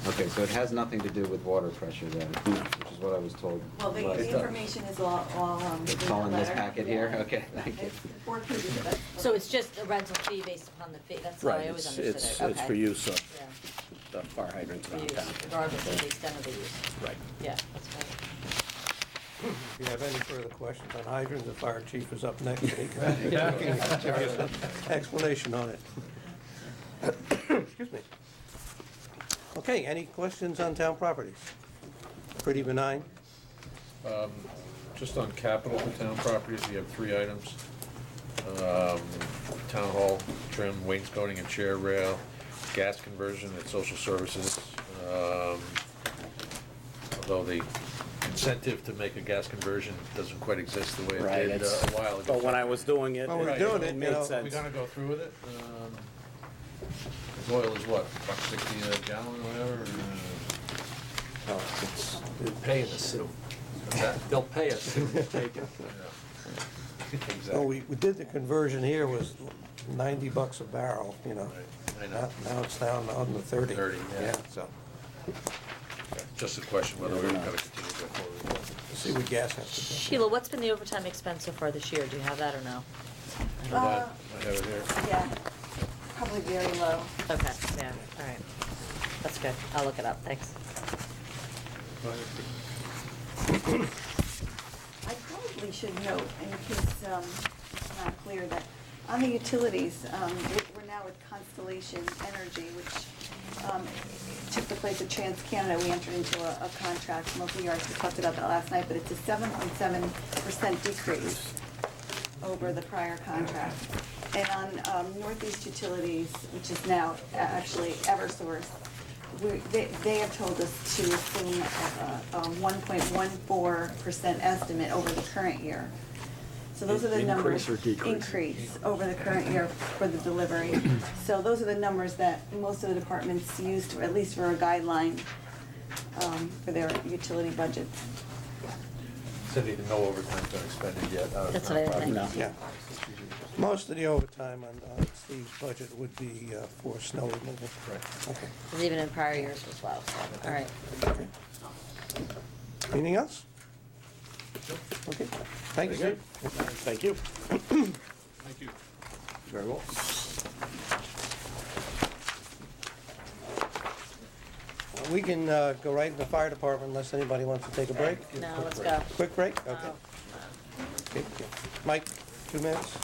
Okay, so it has nothing to do with water pressure then, which is what I was told. Well, the last time. information is all It's all in this letter. packet here? Okay, thank you. Board pages, that's- So it's just a rental fee based upon the fee, that's how I Right, always it's, understood it, it's okay. for use of Yeah, the fire hydrants for around use, town. regardless of the extent of the use. Right. Yeah, that's right. If you have any further questions on hydrants, the fire chief is up next. He can give you an explanation on it. Excuse me. Okay, any questions on town properties? Pretty benign. Just on capital for town properties, you have 3 items. Town hall trim, wainscoting and chair rail, gas conversion and social services. Although the incentive to make a gas conversion doesn't quite exist the way Right, it did a while ago. But when I was doing it, When we were it doing it, made sense. We're gonna go through with it. Oil is what, $1.60 a gallon or whatever? They're paying us, Sue. They'll pay us to take it. So we did the conversion here was $90 a barrel, you know. I know. Now it's down under 30. 30, yeah. So, Just a question whether we're gonna continue to go forward. let's see what gas has to do. Sheila, what's been the overtime expense so far this year? Do you have that or no? I have it here. Yeah, probably very low. Okay, yeah, all right. That's good. I'll look it up, thanks. I probably should note, in case it's not clear, that on the utilities, we're now with Constellation Energy, which took the place of TransCanada. We entered into a contract, multi-years, we talked about that last night, but it's a 7.7% decrease over the prior contract. And on Northeast Utilities, which is now actually Eversource, they have told us to assume a 1.14% estimate over the current year. So those are the numbers. Increase or decrease? Increase over the current year for the delivery. So those are the numbers that most of the departments used, at least for a guideline for their utility budgets. Cindy, no overtime's been expended yet. That's what I think. No. Yeah. Most of the overtime on Steve's budget would be for snow removal. Right. Okay. Because even in prior years was low, so, all right. Okay. Anything else? Okay. Thank you, sir. Thank you. Thank you. Very well. We can go right in the fire department unless anybody wants to take a break. No, let's go. Quick break? Okay. No. Okay. Mike, 2 minutes?